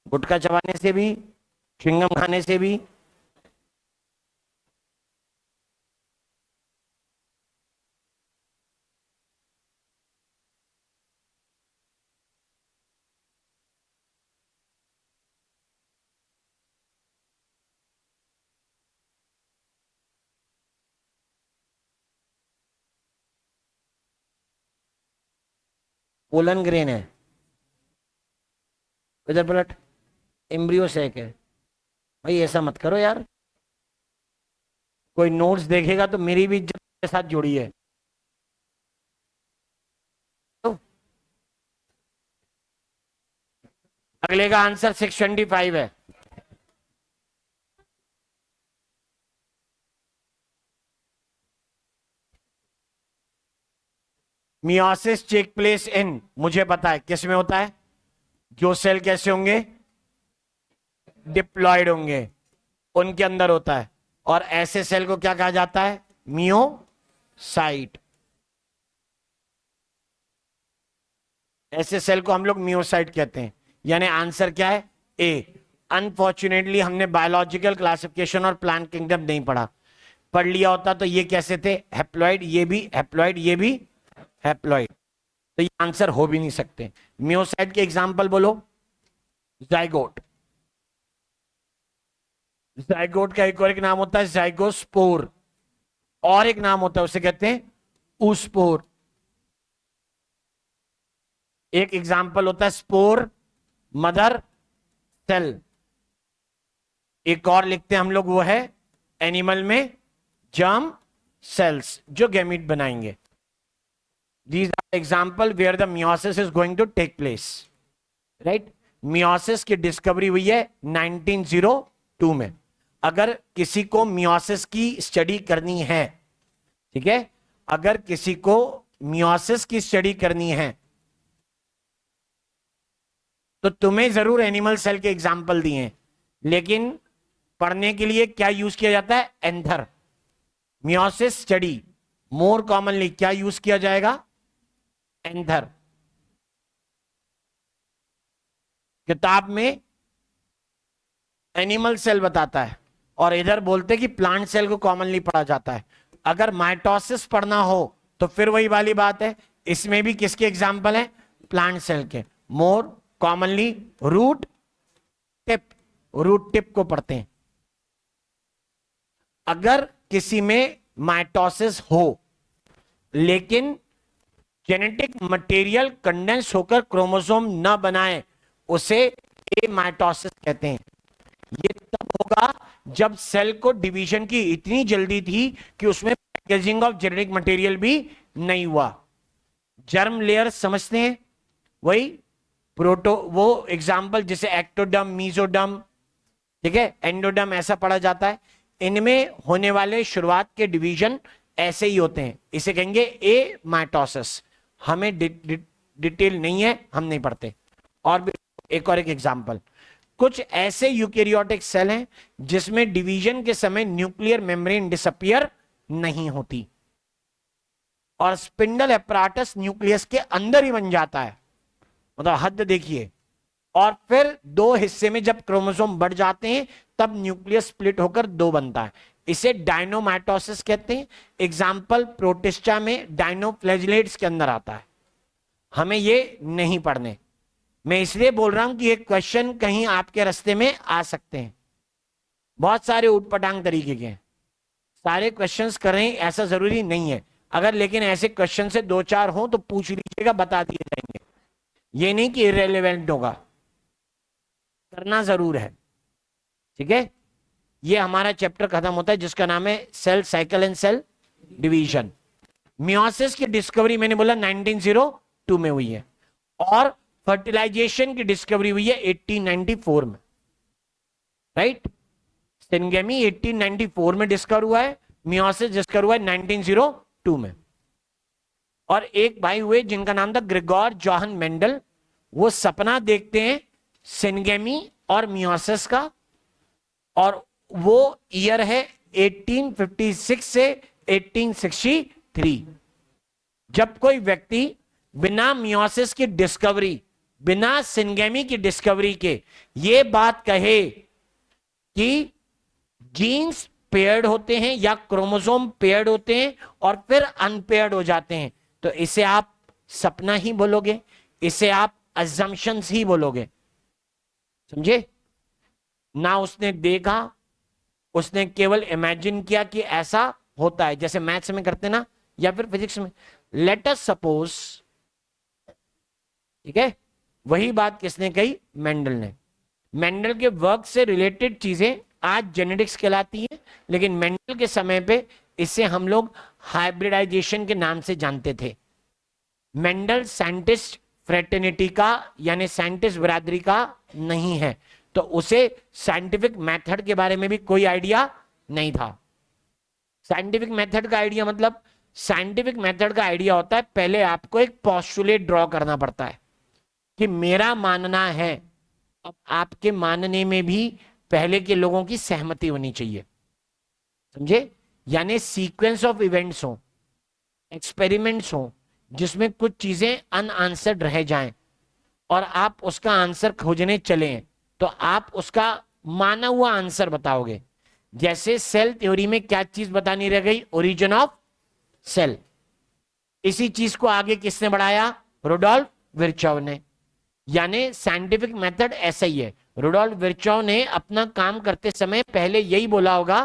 गुटखा चबाने से भी, च्युइंगम खाने से भी। पोलन ग्रेन है, इधर पलट, एम्ब्रियो सेक है। भाई ऐसा मत करो यार, कोई नोट्स देखेगा तो मेरी भी इज्जत के साथ जुड़ी है। तो अगले का आंसर 625 है। मियोसिस टेक प्लेस इन, मुझे पता है किस में होता है। जो सेल कैसे होंगे? डिप्लॉयड होंगे, उनके अंदर होता है। और ऐसे सेल को क्या कहा जाता है? मियोसाइट। ऐसे सेल को हम लोग मियोसाइट कहते हैं। यानी आंसर क्या है? ए। अनफॉर्चुनेटली हमने बायोलॉजिकल क्लासिफिकेशन और प्लांट किंगडम नहीं पढ़ा। पढ़ लिया होता तो ये कैसे थे? हैप्लॉइड, ये भी हैप्लॉइड, ये भी हैप्लॉइड, तो ये आंसर हो भी नहीं सकते। मियोसाइट के एग्जांपल बोलो। जाइगोट, जाइगोट का एक और एक नाम होता है जाइगोस्पोर, और एक नाम होता है उसे कहते हैं ऊस्पोर। एक एग्जांपल होता है स्पोर, मदर सेल। एक और लिखते हैं हम लोग, वो है एनिमल में जर्म सेल्स जो गैमीट बनाएंगे। These are example where the meiosis is going to take place, right. Meiosis की डिस्कवरी हुई है 1902 में। अगर किसी को मियोसिस की स्टडी करनी है, ठीक है, अगर किसी को मियोसिस की स्टडी करनी है तो तुम्हें जरूर एनिमल सेल के एग्जाम्पल दिए हैं, लेकिन पढ़ने के लिए क्या यूज किया जाता है? Anther. Meiosis study more commonly क्या यूज किया जाएगा? एंथर। किताब में एनिमल सेल बताता है और इधर बोलते कि प्लांट सेल को कॉमनली पढ़ा जाता है। अगर माइटोसिस पढ़ना हो तो फिर वही वाली बात है, इसमें भी किसके एग्जाम्पल है? प्लांट सेल के। More commonly root tip, root tip को पढ़ते हैं। अगर किसी में माइटोसिस हो लेकिन जेनेटिक मटेरियल कंडेंस होकर क्रोमोसोम न बनाए, उसे एमाइटोसिस कहते हैं। ये तब होगा जब सेल को डिवीजन की इतनी जल्दी थी कि उसमें पैकेजिंग ऑफ जेनेटिक मटेरियल भी नहीं हुआ। जर्म लेयर समझते हैं? वही प्रोटो, वो एग्जाम्पल जैसे एक्टोडर्म, मीजोडर्म, ठीक है, एंडोडर्म, ऐसा पढ़ा जाता है। इनमें होने वाले शुरुआत के डिवीजन ऐसे ही होते हैं, इसे कहेंगे एमाइटोसिस। हमें डिटेल नहीं है, हम नहीं पढ़ते। और भी एक एग्जाम्पल, कुछ ऐसे यूकेरियोटिक सेल हैं जिसमें डिवीजन के समय न्यूक्लियर मेम्ब्रेन डिसअपियर नहीं होती और स्पिंडल एपराटस न्यूक्लियस के अंदर ही बन जाता है। मतलब हद देखिए। और फिर दो हिस्से में जब क्रोमोसोम बढ़ जाते हैं तब न्यूक्लियस स्प्लिट होकर दो बनता है, इसे डायनोमाइटोसिस कहते हैं। एग्जाम्पल प्रोटिस्टा में डायनोफ्लैजिलेट्स के अंदर आता है। हमें ये नहीं पढ़ने, मैं इसलिए बोल रहा हूं कि ये क्वेश्चन कहीं आपके रास्ते में आ सकते हैं। बहुत सारे उटपटांग तरीके के हैं, सारे क्वेश्चंस कर रहे हैं ऐसा जरूरी नहीं है। अगर लेकिन ऐसे क्वेश्चन से दो चार हो तो पूछ लीजिएगा, बता दिए जाएंगे। ये नहीं कि इररेलेवेंट होगा, करना जरूर है, ठीक है। ये हमारा चैप्टर खत्म होता है जिसका नाम है cell cycle and cell division. Meiosis की डिस्कवरी मैंने बोला 1902 में हुई है और फर्टिलाइजेशन की डिस्कवरी हुई है 1894 में, राइट। सिंगेमी 1894 में डिस्कवर हुआ है, मियोसिस डिस्कवर हुआ है 1902 में। और एक भाई हुए जिनका नाम था ग्रेगोर जोहन मेंडल, वो सपना देखते हैं सिंगेमी और मियोसिस का, और वो ईयर है 1856 से 1863। जब कोई व्यक्ति बिना मियोसिस की डिस्कवरी, बिना सिंगेमी की डिस्कवरी के ये बात कहे कि जीन्स पेयर्ड होते हैं या क्रोमोसोम पेयर्ड होते हैं और फिर अनपेयर्ड हो जाते हैं, तो इसे आप सपना ही बोलोगे, इसे आप अजम्पशंस ही बोलोगे, समझे ना। उसने देखा, उसने केवल इमेजिन किया कि ऐसा होता है, जैसे मैथ्स में करते ना या फिर फिजिक्स में। लेट अस सपोज, ठीक है, वही बात किसने कही? मेंडल ने। मेंडल के वर्क से रिलेटेड चीजें आज जेनेटिक्स कहलाती है, लेकिन मेंडल के समय पे इसे हम लोग हाइब्रिडाइजेशन के नाम से जानते थे। मेंडल साइंटिस्ट फ्रेटर्निटी का यानी साइंटिस्ट बिरादरी का नहीं है, तो उसे साइंटिफिक मेथड के बारे में भी कोई आइडिया नहीं था। साइंटिफिक मेथड का आइडिया मतलब, साइंटिफिक मेथड का आइडिया होता है पहले आपको एक पोस्टुलेट ड्रॉ करना पड़ता है कि मेरा मानना है, अब आपके मानने में भी पहले के लोगों की सहमति होनी चाहिए, समझे। यानी सीक्वेंस ऑफ इवेंट्स हो, एक्सपेरिमेंट्स हो जिसमें कुछ चीजें अनआंसर्ड रह जाएं और आप उसका आंसर खोजने चलें, तो आप उसका माना हुआ आंसर बताओगे। जैसे सेल थ्योरी में क्या चीज बतानी रह गई? Origin of cell. इसी चीज को आगे किसने बढ़ाया? रुडोल्फ विर्चोव ने। यानी साइंटिफिक मेथड ऐसा ही है। रुडोल्फ विर्चोव ने अपना काम करते समय पहले यही बोला होगा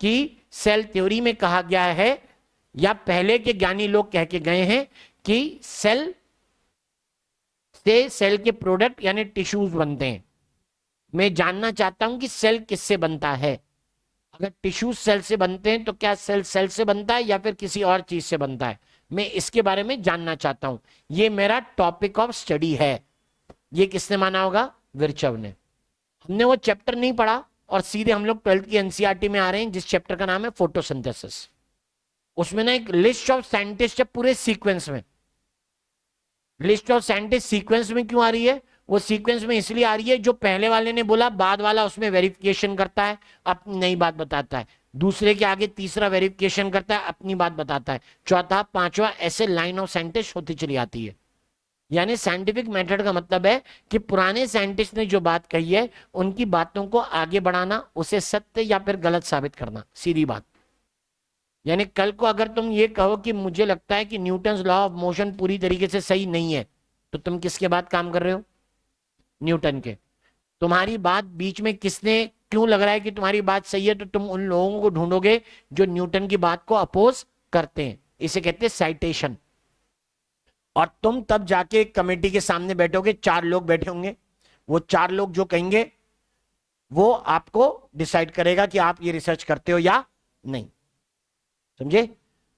कि सेल थ्योरी में कहा गया है, या पहले के ज्ञानी लोग कह के गए हैं कि सेल से सेल के प्रोडक्ट यानी टिश्यूज बनते हैं। मैं जानना चाहता हूं कि सेल किससे बनता है। अगर टिश्यूज सेल से बनते हैं तो क्या सेल सेल से बनता है या फिर किसी और चीज से बनता है, मैं इसके बारे में जानना चाहता हूं। ये मेरा टॉपिक ऑफ स्टडी है। ये किसने माना होगा? विर्चोव ने। हमने वो चैप्टर नहीं पढ़ा और सीधे हम लोग 12th की एनसीईआरटी में आ रहे हैं जिस चैप्टर का नाम है फोटोसिंथेसिस। उसमें ना एक लिस्ट ऑफ साइंटिस्ट है पूरे सीक्वेंस में। लिस्ट ऑफ साइंटिस्ट सीक्वेंस में क्यों आ रही है? वो सीक्वेंस में इसलिए आ रही है जो पहले वाले ने बोला बाद वाला उसमें वेरिफिकेशन करता है, अपनी नई बात बताता है। दूसरे के आगे तीसरा वेरिफिकेशन करता है, अपनी बात बताता है, चौथा, पांचवा, ऐसे लाइन ऑफ साइंटिस्ट होती चली आती है। यानी साइंटिफिक मेथड का मतलब है कि पुराने साइंटिस्ट ने जो बात कही है उनकी बातों को आगे बढ़ाना, उसे सत्य या फिर गलत साबित करना, सीधी बात। यानी कल को अगर तुम ये कहो कि मुझे लगता है कि न्यूटन्स लॉ ऑफ मोशन पूरी तरीके से सही नहीं है, तो तुम किसके बात काम कर रहे हो? न्यूटन के। तुम्हारी बात बीच में किसने, क्यों लग रहा है कि तुम्हारी बात सही है, तो तुम उन लोगों को ढूंढोगे जो न्यूटन की बात को अपोज करते हैं। इसे कहते हैं साइटेशन। और तुम तब जाके कमेटी के सामने बैठोगे, 4 लोग बैठे होंगे, वो 4 लोग जो कहेंगे वो आपको डिसाइड करेगा कि आप ये रिसर्च करते हो या नहीं। समझे?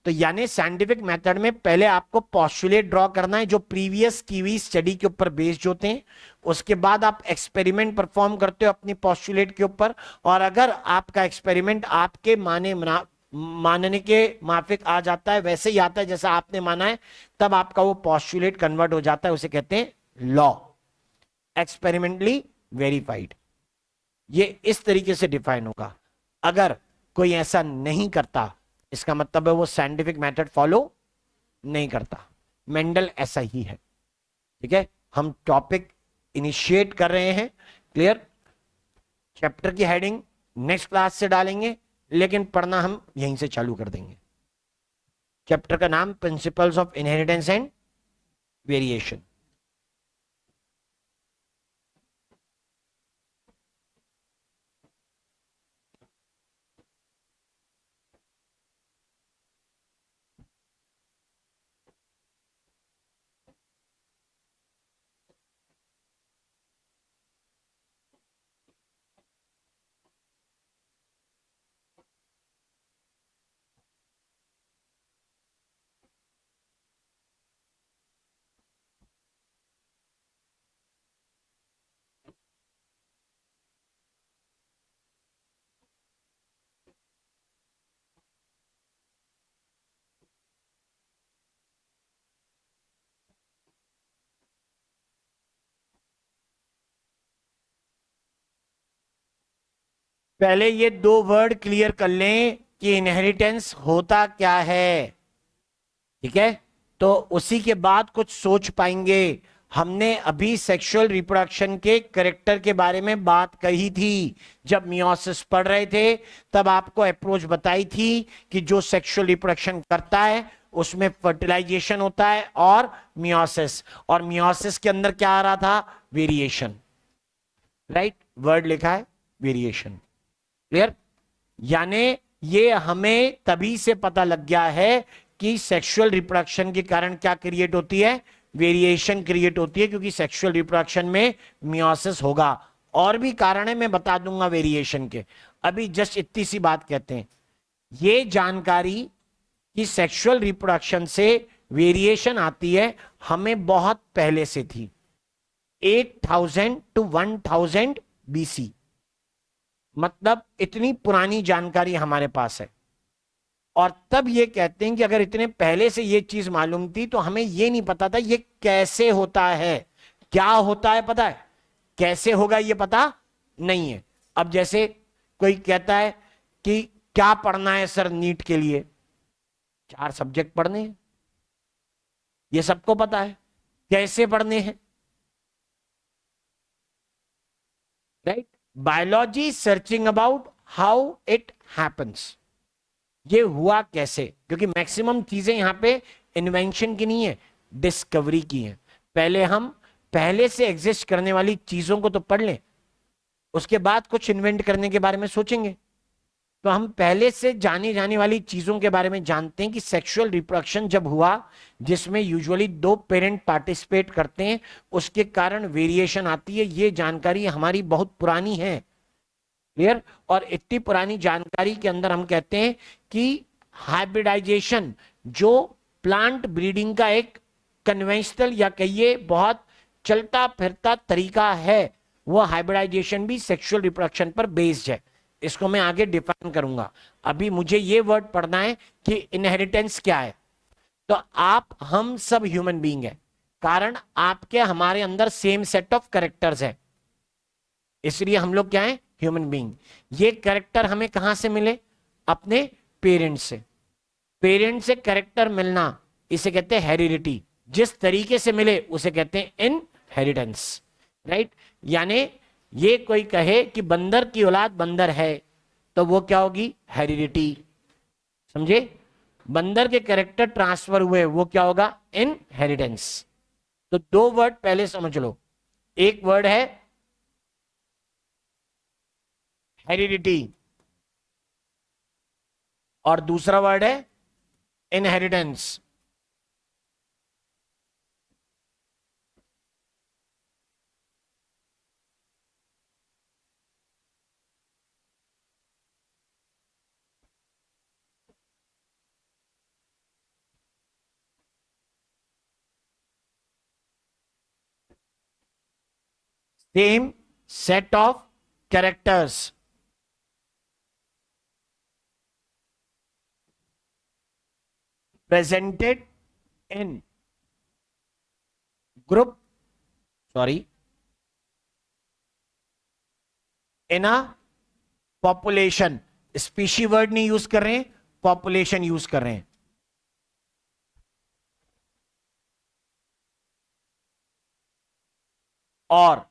तो यानी साइंटिफिक मेथड में पहले आपको पोस्टुलेट ड्रॉ करना है जो प्रीवियस की हुई स्टडी के ऊपर बेस्ड होते हैं। उसके बाद आप एक्सपेरिमेंट परफॉर्म करते हो अपनी पोस्टुलेट के ऊपर, और अगर आपका एक्सपेरिमेंट आपके मानने के माफिक आ जाता है, वैसे ही आता है जैसा आपने माना है, तब आपका वो पोस्टुलेट कन्वर्ट हो जाता है। उसे कहते हैं लॉ, एक्सपेरिमेंटली वेरीफाइड। ये इस तरीके से डिफाइन होगा। अगर कोई ऐसा नहीं करता, इसका मतलब है वो साइंटिफिक मेथड फॉलो नहीं करता। मेंडल ऐसा ही है। ठीक है, हम टॉपिक इनिशिएट कर रहे हैं। क्लियर? चैप्टर की हेडिंग नेक्स्ट क्लास से डालेंगे, लेकिन पढ़ना हम यहीं से चालू कर देंगे। चैप्टर का नाम principles of inheritance and variation. पहले ये 2 वर्ड क्लियर कर लें कि इनहेरिटेंस होता क्या है। ठीक है, तो उसी के बाद कुछ सोच पाएंगे। हमने अभी सेक्सुअल रिप्रोडक्शन के करेक्टर के बारे में बात कही थी जब मियोसिस पढ़ रहे थे, तब आपको अप्रोच बताई थी कि जो सेक्सुअल रिप्रोडक्शन करता है उसमें फर्टिलाइजेशन होता है और मियोसिस, और मियोसिस के अंदर क्या आ रहा था? वेरिएशन। राइट, वर्ड लिखा है वेरिएशन। क्लियर? यानी ये हमें तभी से पता लग गया है कि सेक्सुअल रिप्रोडक्शन के कारण क्या क्रिएट होती है? वेरिएशन क्रिएट होती है, क्योंकि सेक्सुअल रिप्रोडक्शन में मियोसिस होगा। और भी कारण है, मैं बता दूंगा वेरिएशन के। अभी जस्ट इतनी सी बात कहते हैं, ये जानकारी कि सेक्सुअल रिप्रोडक्शन से वेरिएशन आती है हमें बहुत पहले से थी, 8000 to 1000 BC। मतलब इतनी पुरानी जानकारी हमारे पास है। और तब ये कहते हैं कि अगर इतने पहले से ये चीज मालूम थी तो हमें ये नहीं पता था ये कैसे होता है। क्या होता है पता है, कैसे होगा ये पता नहीं है। अब जैसे कोई कहता है कि क्या पढ़ना है सर नीट के लिए, 4 सब्जेक्ट पढ़ने हैं, ये सबको पता है। कैसे पढ़ने हैं? Right, biology searching about how it happens, ये हुआ कैसे, क्योंकि मैक्सिमम चीजें यहां पे इन्वेंशन की नहीं है, डिस्कवरी की है। पहले हम पहले से एग्जिस्ट करने वाली चीजों को तो पढ़ लें, उसके बाद कुछ इन्वेंट करने के बारे में सोचेंगे। तो हम पहले से जानी जाने वाली चीजों के बारे में जानते हैं कि सेक्सुअल रिप्रोडक्शन जब हुआ, जिसमें यूजुअली 2 पेरेंट पार्टिसिपेट करते हैं, उसके कारण वेरिएशन आती है। ये जानकारी हमारी बहुत पुरानी है। क्लियर? और इतनी पुरानी जानकारी के अंदर हम कहते हैं कि हाइब्रिडाइजेशन, जो प्लांट ब्रीडिंग का एक कन्वेंशनल या कहिए बहुत चलता फिरता तरीका है, वो हाइब्रिडाइजेशन भी सेक्सुअल रिप्रोडक्शन पर बेस्ड है। इसको मैं आगे डिफाइन करूंगा। अभी मुझे ये वर्ड पढ़ना है कि इनहेरिटेंस क्या है। तो आप, हम सब ह्यूमन बीइंग है, कारण आपके हमारे अंदर सेम सेट ऑफ कैरेक्टर्स है, इसलिए हम लोग क्या है? Human being. ये कैरेक्टर हमें कहां से मिले? अपने पेरेंट्स से। पेरेंट्स से कैरेक्टर मिलना इसे कहते हैं हेरिडिटी, जिस तरीके से मिले उसे कहते हैं इनहेरिटेंस, राइट। यानी ये कोई कहे कि बंदर की औलाद बंदर है तो वो क्या होगी, हेरिडिटी, समझे। बंदर के कैरेक्टर ट्रांसफर हुए वो क्या होगा, इनहेरिटेंस। तो दो वर्ड पहले समझ लो, एक वर्ड है हेरिडिटी और दूसरा वर्ड है inheritance. Same set of characters presented in group, sorry, in a population। Species word नहीं यूज कर रहे हैं, पॉपुलेशन यूज कर रहे हैं। और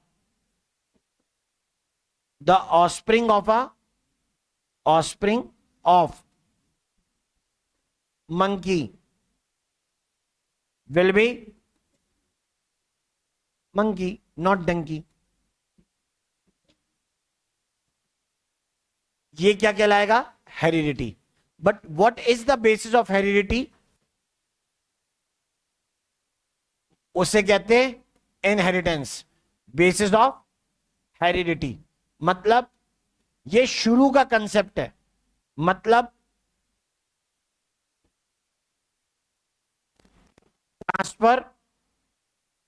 the offspring of monkey will be monkey not donkey. ये क्या कहलाएगा, heredity. But what is the basis of heredity, उसे कहते हैं इनहेरिटेंस। बेसिस ऑफ हेरिडिटी मतलब ये शुरू का कंसेप्ट है, मतलब transfer,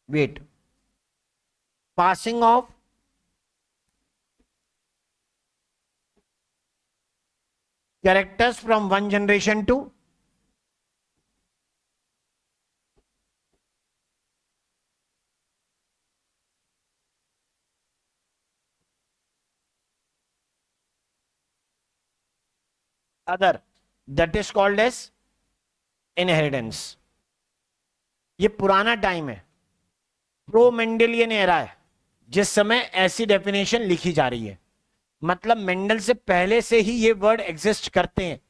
wait, passing of characters from one generation to other, that is called as inheritance. ये पुराना टाइम है, प्रो मेंडलियन एरा है, जिस समय ऐसी डेफिनेशन लिखी जा रही है। मतलब मेंडल से पहले से ही ये वर्ड एग्जिस्ट करते हैं,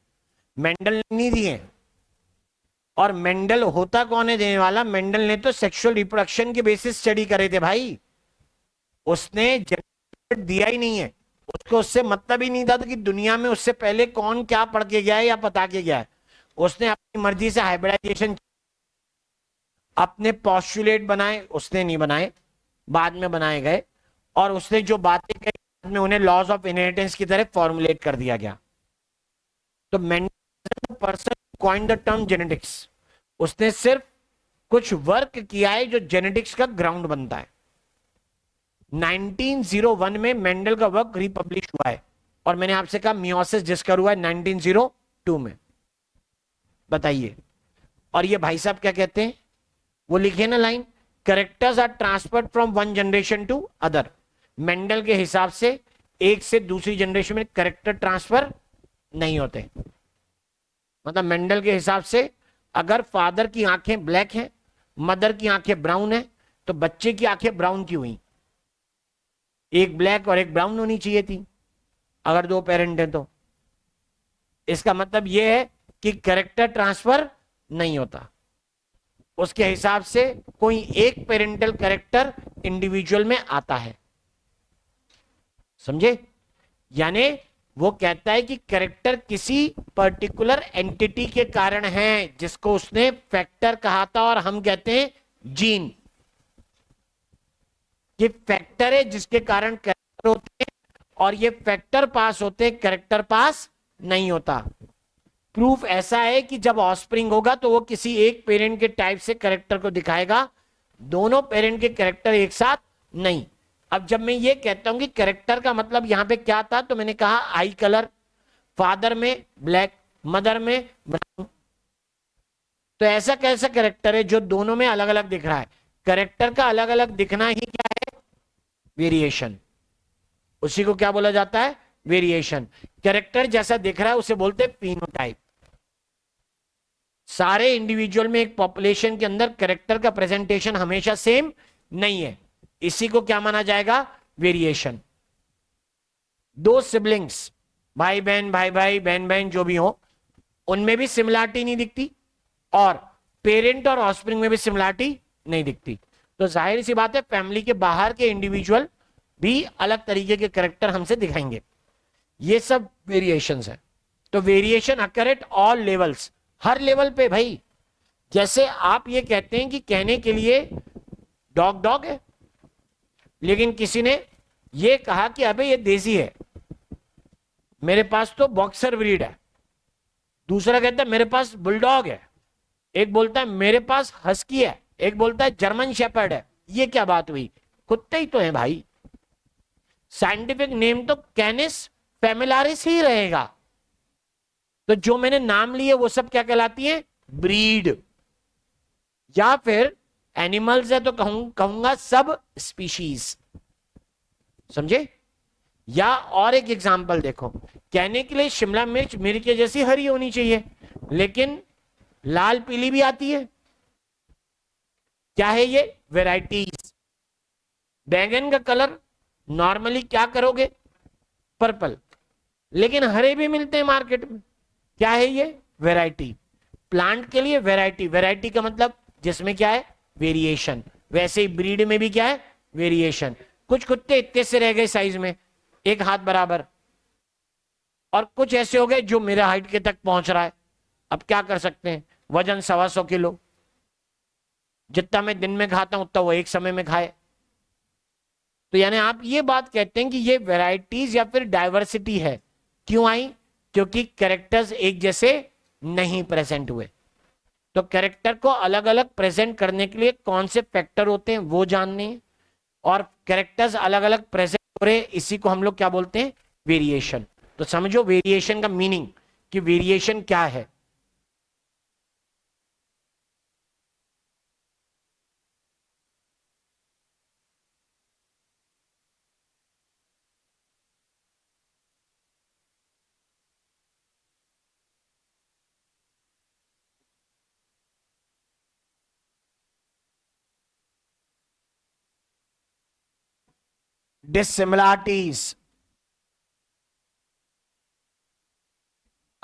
मेंडल ने नहीं दिए। और मेंडल होता कौन है देने वाला, मेंडल ने तो सेक्सुअल रिप्रोडक्शन के बेसिस स्टडी करे थे भाई, उसने जेनेटिक दिया ही नहीं है। उसको उससे मतलब ही नहीं था कि दुनिया में उससे पहले कौन क्या पढ़ के गया है या बता के गया है। उसने अपनी मर्जी से हाइब्रिडाइजेशन, अपने पॉस्टुलेट बनाए, उसने नहीं बनाए, बाद में बनाए गए। और उसने जो बातें कही बाद में उन्हें लॉज ऑफ इनहेरिटेंस की तरह फॉर्मुलेट कर दिया गया। तो Mendel person coined the term genetics, उसने सिर्फ कुछ वर्क किया है जो जेनेटिक्स का ग्राउंड बनता है। 1901 में मेंडल का वर्क रिपब्लिश हुआ है, और मैंने आपसे कहा मियोसिस डिस्कवर हुआ है 1902 में। बताइए। और ये भाई साहब क्या कहते हैं, वो लिखे ना line, characters are transferred from one generation to other. Mendel के हिसाब से एक से दूसरी जनरेशन में कैरेक्टर ट्रांसफर नहीं होते। मतलब मेंडल के हिसाब से अगर फादर की आंखें ब्लैक हैं, मदर की आंखें ब्राउन है, तो बच्चे की आंखें ब्राउन क्यों हुई, एक ब्लैक और एक ब्राउन होनी चाहिए थी अगर दो पेरेंट हैं तो। इसका मतलब यह है कि कैरेक्टर ट्रांसफर नहीं होता। उसके हिसाब से कोई एक पेरेंटल कैरेक्टर इंडिविजुअल में आता है, समझे। यानी वो कहता है कि कैरेक्टर किसी पर्टिकुलर एंटिटी के कारण है, जिसको उसने फैक्टर कहा था, और हम कहते हैं जीन। ये फैक्टर है जिसके कारण कैरेक्टर होते हैं, और ये फैक्टर पास होते हैं, कैरेक्टर पास नहीं होता। प्रूफ ऐसा है कि जब ऑस्प्रिंग होगा तो वो किसी एक पेरेंट के टाइप से कैरेक्टर को दिखाएगा, दोनों पेरेंट के कैरेक्टर एक साथ नहीं। अब जब मैं ये कहता हूं कि कैरेक्टर का मतलब यहां पे क्या था, तो मैंने कहा आई कलर, फादर में ब्लैक, मदर में ब्राउन। तो ऐसा कैसा कैरेक्टर है जो दोनों में अलग अलग दिख रहा है। कैरेक्टर का अलग अलग दिखना ही क्या है, वेरिएशन। उसी को क्या बोला जाता है, वेरिएशन। कैरेक्टर जैसा दिख रहा है उसे बोलते हैं फिनोटाइप। सारे इंडिविजुअल में एक पॉपुलेशन के अंदर कैरेक्टर का प्रेजेंटेशन हमेशा सेम नहीं है, इसी को क्या माना जाएगा, वेरिएशन। दो सिबलिंग्स, भाई बहन भाई भाई बहन बहन जो भी हो, उनमें भी सिमिलरिटी नहीं दिखती, और पेरेंट और ऑफस्प्रिंग में भी सिमिलरिटी नहीं दिखती। तो जाहिर सी बात है फैमिली के बाहर के इंडिविजुअल भी अलग तरीके के कैरेक्टर हमसे दिखाएंगे। ये सब वेरिएशंस है। तो variation occur at all levels, her level पे भाई। जैसे आप ये कहते हैं कि कहने के लिए डॉग डॉग है, लेकिन किसी ने ये कहा कि अबे ये देसी है, मेरे पास तो बॉक्सर ब्रीड है। दूसरा कहता है मेरे पास बुलडॉग है। एक बोलता है मेरे पास हस्की है, एक बोलता है जर्मन शेपर्ड है। ये क्या बात हुई, कुत्ते ही तो हैं भाई। साइंटिफिक नेम तो कैनिस फेमिलारिस ही रहेगा। तो जो मैंने नाम लिए वो सब क्या कहलाती है, ब्रीड। या फिर एनिमल्स है तो कहूंगा सब स्पीशीज, समझे। या और एक एग्जांपल देखो, कहने के लिए शिमला मिर्च मिर्च के जैसी हरी होनी चाहिए, लेकिन लाल पीली भी आती है। क्या है ये, वेराइटीज। बैंगन का कलर नॉर्मली क्या करोगे, पर्पल, लेकिन हरे भी मिलते हैं मार्केट में। क्या है ये, वैरायटी। प्लांट के लिए वैरायटी, वैरायटी का मतलब जिसमें क्या है, वेरिएशन। वैसे ही ब्रीड में भी क्या है, वेरिएशन। कुछ कुत्ते इतने से रह गए साइज में, एक हाथ बराबर, और कुछ ऐसे हो गए जो मेरे हाइट के तक पहुंच रहा है। अब क्या कर सकते हैं, वजन 125 किलो। जितना मैं दिन में खाता हूं उतना वो एक समय में खाए। तो यानी आप ये बात कहते हैं कि ये वैरायटीज या फिर डाइवर्सिटी है। क्यों आई, क्योंकि कैरेक्टर्स एक जैसे नहीं प्रेजेंट हुए। तो कैरेक्टर को अलग अलग प्रेजेंट करने के लिए कौन से फैक्टर होते हैं वो जानने हैं, और कैरेक्टर्स अलग अलग प्रेजेंट हो रहे हैं, इसी को हम लोग क्या बोलते हैं, वेरिएशन। तो समझो वेरिएशन का मीनिंग, कि वेरिएशन क्या है। Dissimilarities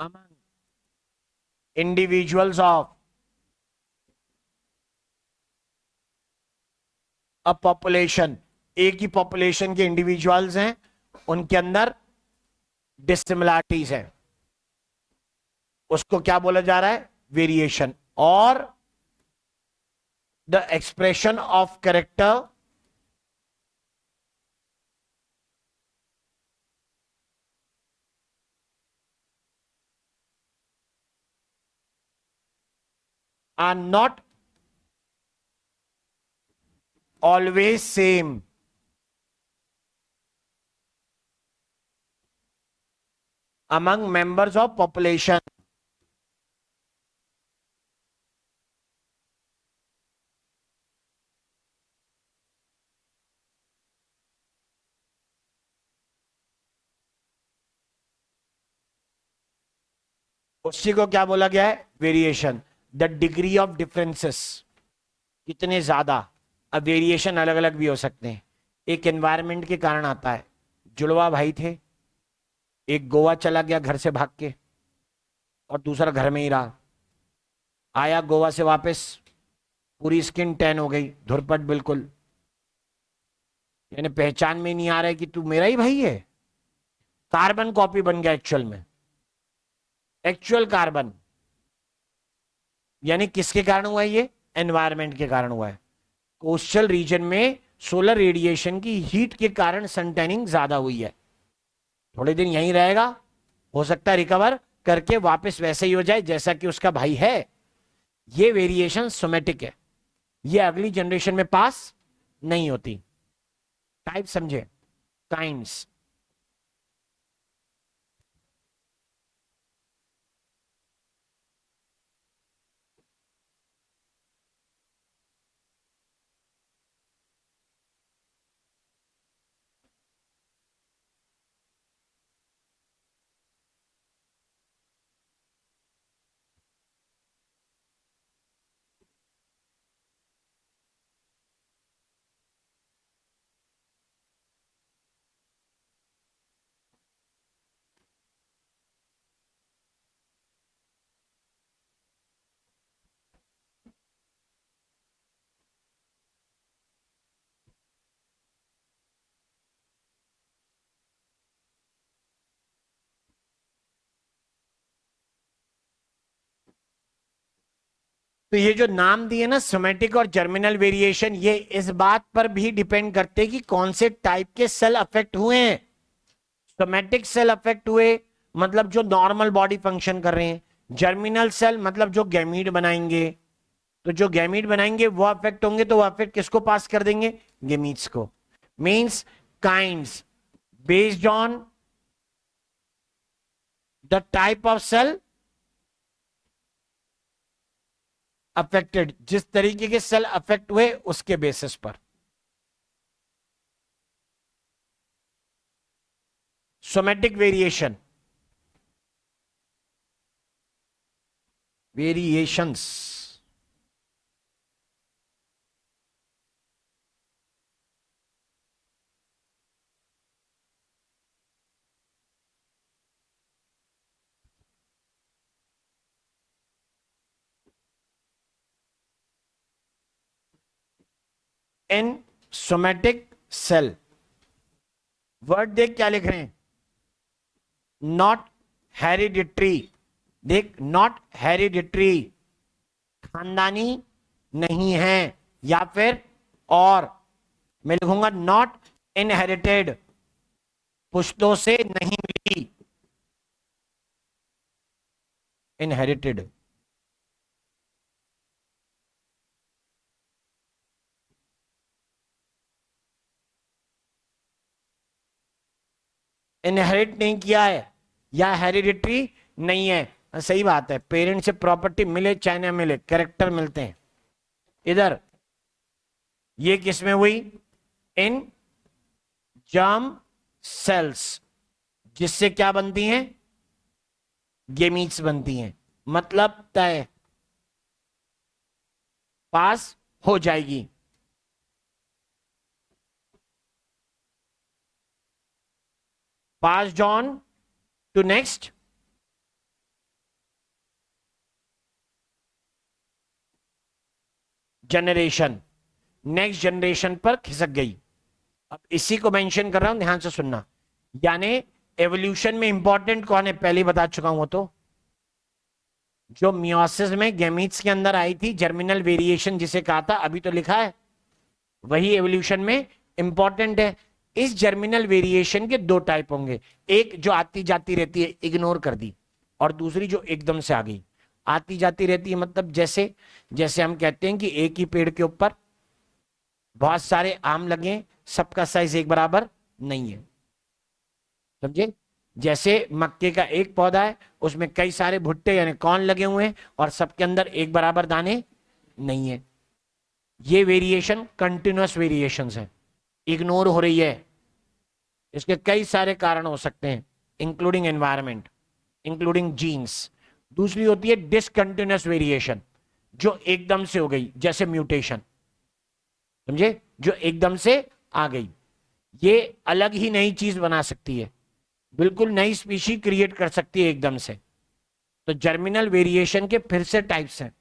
among individuals of a population. एक ही पॉपुलेशन के इंडिविजुअल्स हैं, उनके अंदर डिसिमिलरिटीज है, उसको क्या बोला जा रहा है, वेरिएशन। और the expression of character are not always same among members of population। उसी को क्या बोला गया है, variation. The degree of differences, कितने ज्यादा। अब वेरिएशन अलग अलग भी हो सकते हैं, एक एनवायरनमेंट के कारण आता है। जुड़वा भाई थे, एक गोवा चला गया घर से भाग के, और दूसरा घर में ही रहा। आया गोवा से वापस, पूरी स्किन टैन हो गई, धुरपट बिल्कुल, यानी पहचान में नहीं आ रहा है कि तू मेरा ही भाई है। कार्बन कॉपी बन गया एक्चुअल में, एक्चुअल कार्बन। यानी किसके कारण हुआ है ये, एनवायरनमेंट के कारण हुआ है। कोस्टल रीजन में सोलर रेडिएशन की हीट के कारण सन टैनिंग ज्यादा हुई है। थोड़े दिन यहीं रहेगा, हो सकता है रिकवर करके वापस वैसे ही हो जाए जैसा कि उसका भाई है। ये वेरिएशन सोमेटिक है, ये अगली जनरेशन में पास नहीं होती। टाइप समझे, काइंड्स। तो ये जो नाम दिए ना सोमेटिक और जर्मिनल वेरिएशन, ये इस बात पर भी डिपेंड करते हैं कि कौन से टाइप के सेल अफेक्ट हुए हैं। सोमेटिक सेल अफेक्ट हुए मतलब जो नॉर्मल बॉडी फंक्शन कर रहे हैं, जर्मिनल सेल मतलब जो गैमीट बनाएंगे, तो जो गैमीट बनाएंगे वो अफेक्ट होंगे, तो वो अफेक्ट किसको पास कर देंगे? गैमीट्स को। Means kinds based on the type of cell affected, जिस तरीके के सेल अफेक्ट हुए उसके बेसिस पर। Somatic variation, variations, in somatic cell. Word देख क्या लिख रहे हैं? Not hereditary. देख, नॉट हेरिडिटरी, खानदानी नहीं है, या फिर और मैं लिखूंगा नॉट इनहेरिटेड, पुश्तों से नहीं मिली, इनहेरिटेड। इनहेरिट नहीं किया है या हेरिडिटरी नहीं है, सही बात है। पेरेंट से प्रॉपर्टी मिले चाहे ना मिले, कैरेक्टर मिलते हैं। इधर ये किस में हुई? इन जर्म सेल्स, जिससे क्या बनती हैं? गेमीट्स बनती हैं। मतलब तय, पास हो जाएगी। Pass on to next generation, next generation पर खिसक गई। अब इसी को मेंशन कर रहा हूं, ध्यान से सुनना। यानी एवोल्यूशन में इंपॉर्टेंट कौन है, पहले ही बता चुका हूं। वो तो जो मियोसिस में गैमीट्स के अंदर आई थी, जर्मिनल वेरिएशन जिसे कहा था, अभी तो लिखा है, वही एवोल्यूशन में इंपॉर्टेंट है। इस जर्मिनल वेरिएशन के दो टाइप होंगे, एक जो आती जाती रहती है, इग्नोर कर दी, और दूसरी जो एकदम से आ गई। आती जाती रहती है मतलब जैसे, जैसे हम कहते हैं कि एक ही पेड़ के ऊपर बहुत सारे आम लगे, सबका साइज एक बराबर नहीं है, समझे? जैसे मक्के का एक पौधा है, उसमें कई सारे भुट्टे यानी कॉर्न लगे हुए हैं, और सबके अंदर एक बराबर दाने नहीं है। ये वेरिएशन कंटिन्यूअस वेरिएशंस है, इग्नोर हो रही है। इसके कई सारे कारण हो सकते हैं, इंक्लूडिंग एनवायरमेंट, इंक्लूडिंग जीन्स। दूसरी होती है डिसकंटिन्यूअस वेरिएशन, जो एकदम से हो गई, जैसे म्यूटेशन, समझे, जो एकदम से आ गई। ये अलग ही नई चीज बना सकती है, बिल्कुल नई स्पीशी क्रिएट कर सकती है एकदम से। तो जर्मिनल वेरिएशन के फिर से टाइप्स हैं।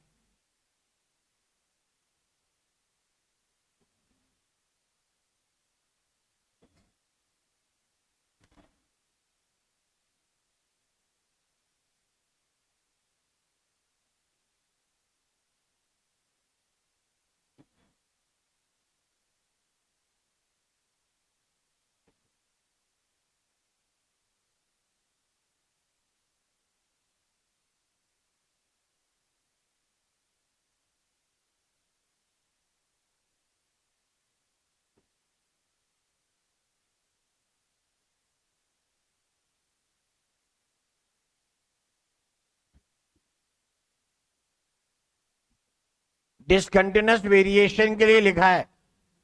डिसकंटिन्यूअस वेरिएशन के लिए लिखा है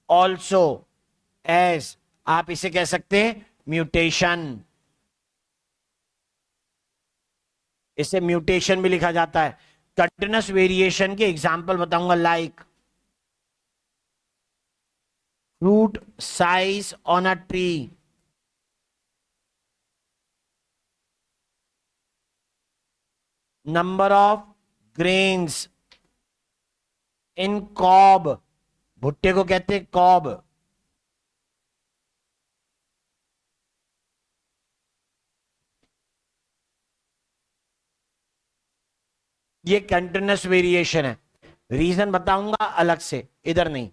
ऑल्सो एज, आप इसे कह सकते हैं म्यूटेशन, इसे म्यूटेशन भी लिखा जाता है। कंटिन्यूअस वेरिएशन के एग्जांपल बताऊंगा, like fruit size on a tree, number of grains in cob, भुट्टे को कहते हैं कॉब, ये कंटिन्यूअस वेरिएशन है। रीजन बताऊंगा अलग से, इधर नहीं।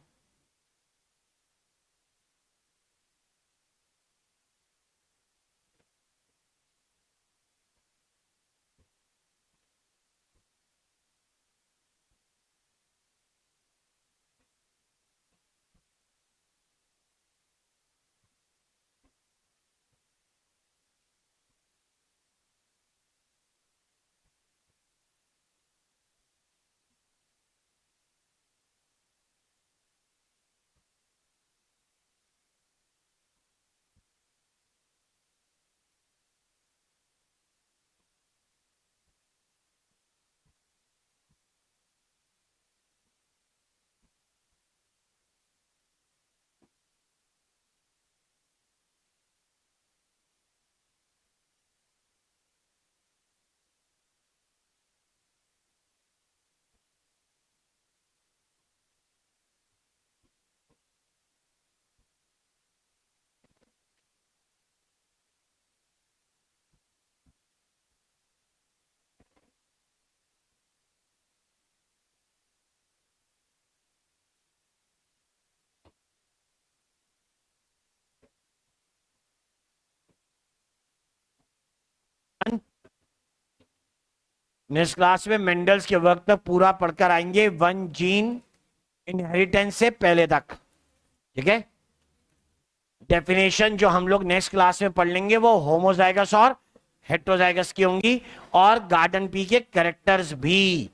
नेक्स्ट क्लास में मेंडल्स के वर्क तक पूरा पढ़कर आएंगे, वन जीन इनहेरिटेंस से पहले तक। ठीक है, डेफिनेशन जो हम लोग नेक्स्ट क्लास में पढ़ लेंगे वो होमोजाइगस और हेट्रोजाइगस की होंगी, और गार्डन पी के कैरेक्टर्स भी।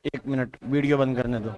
एक मिनट, वीडियो बंद करने दो।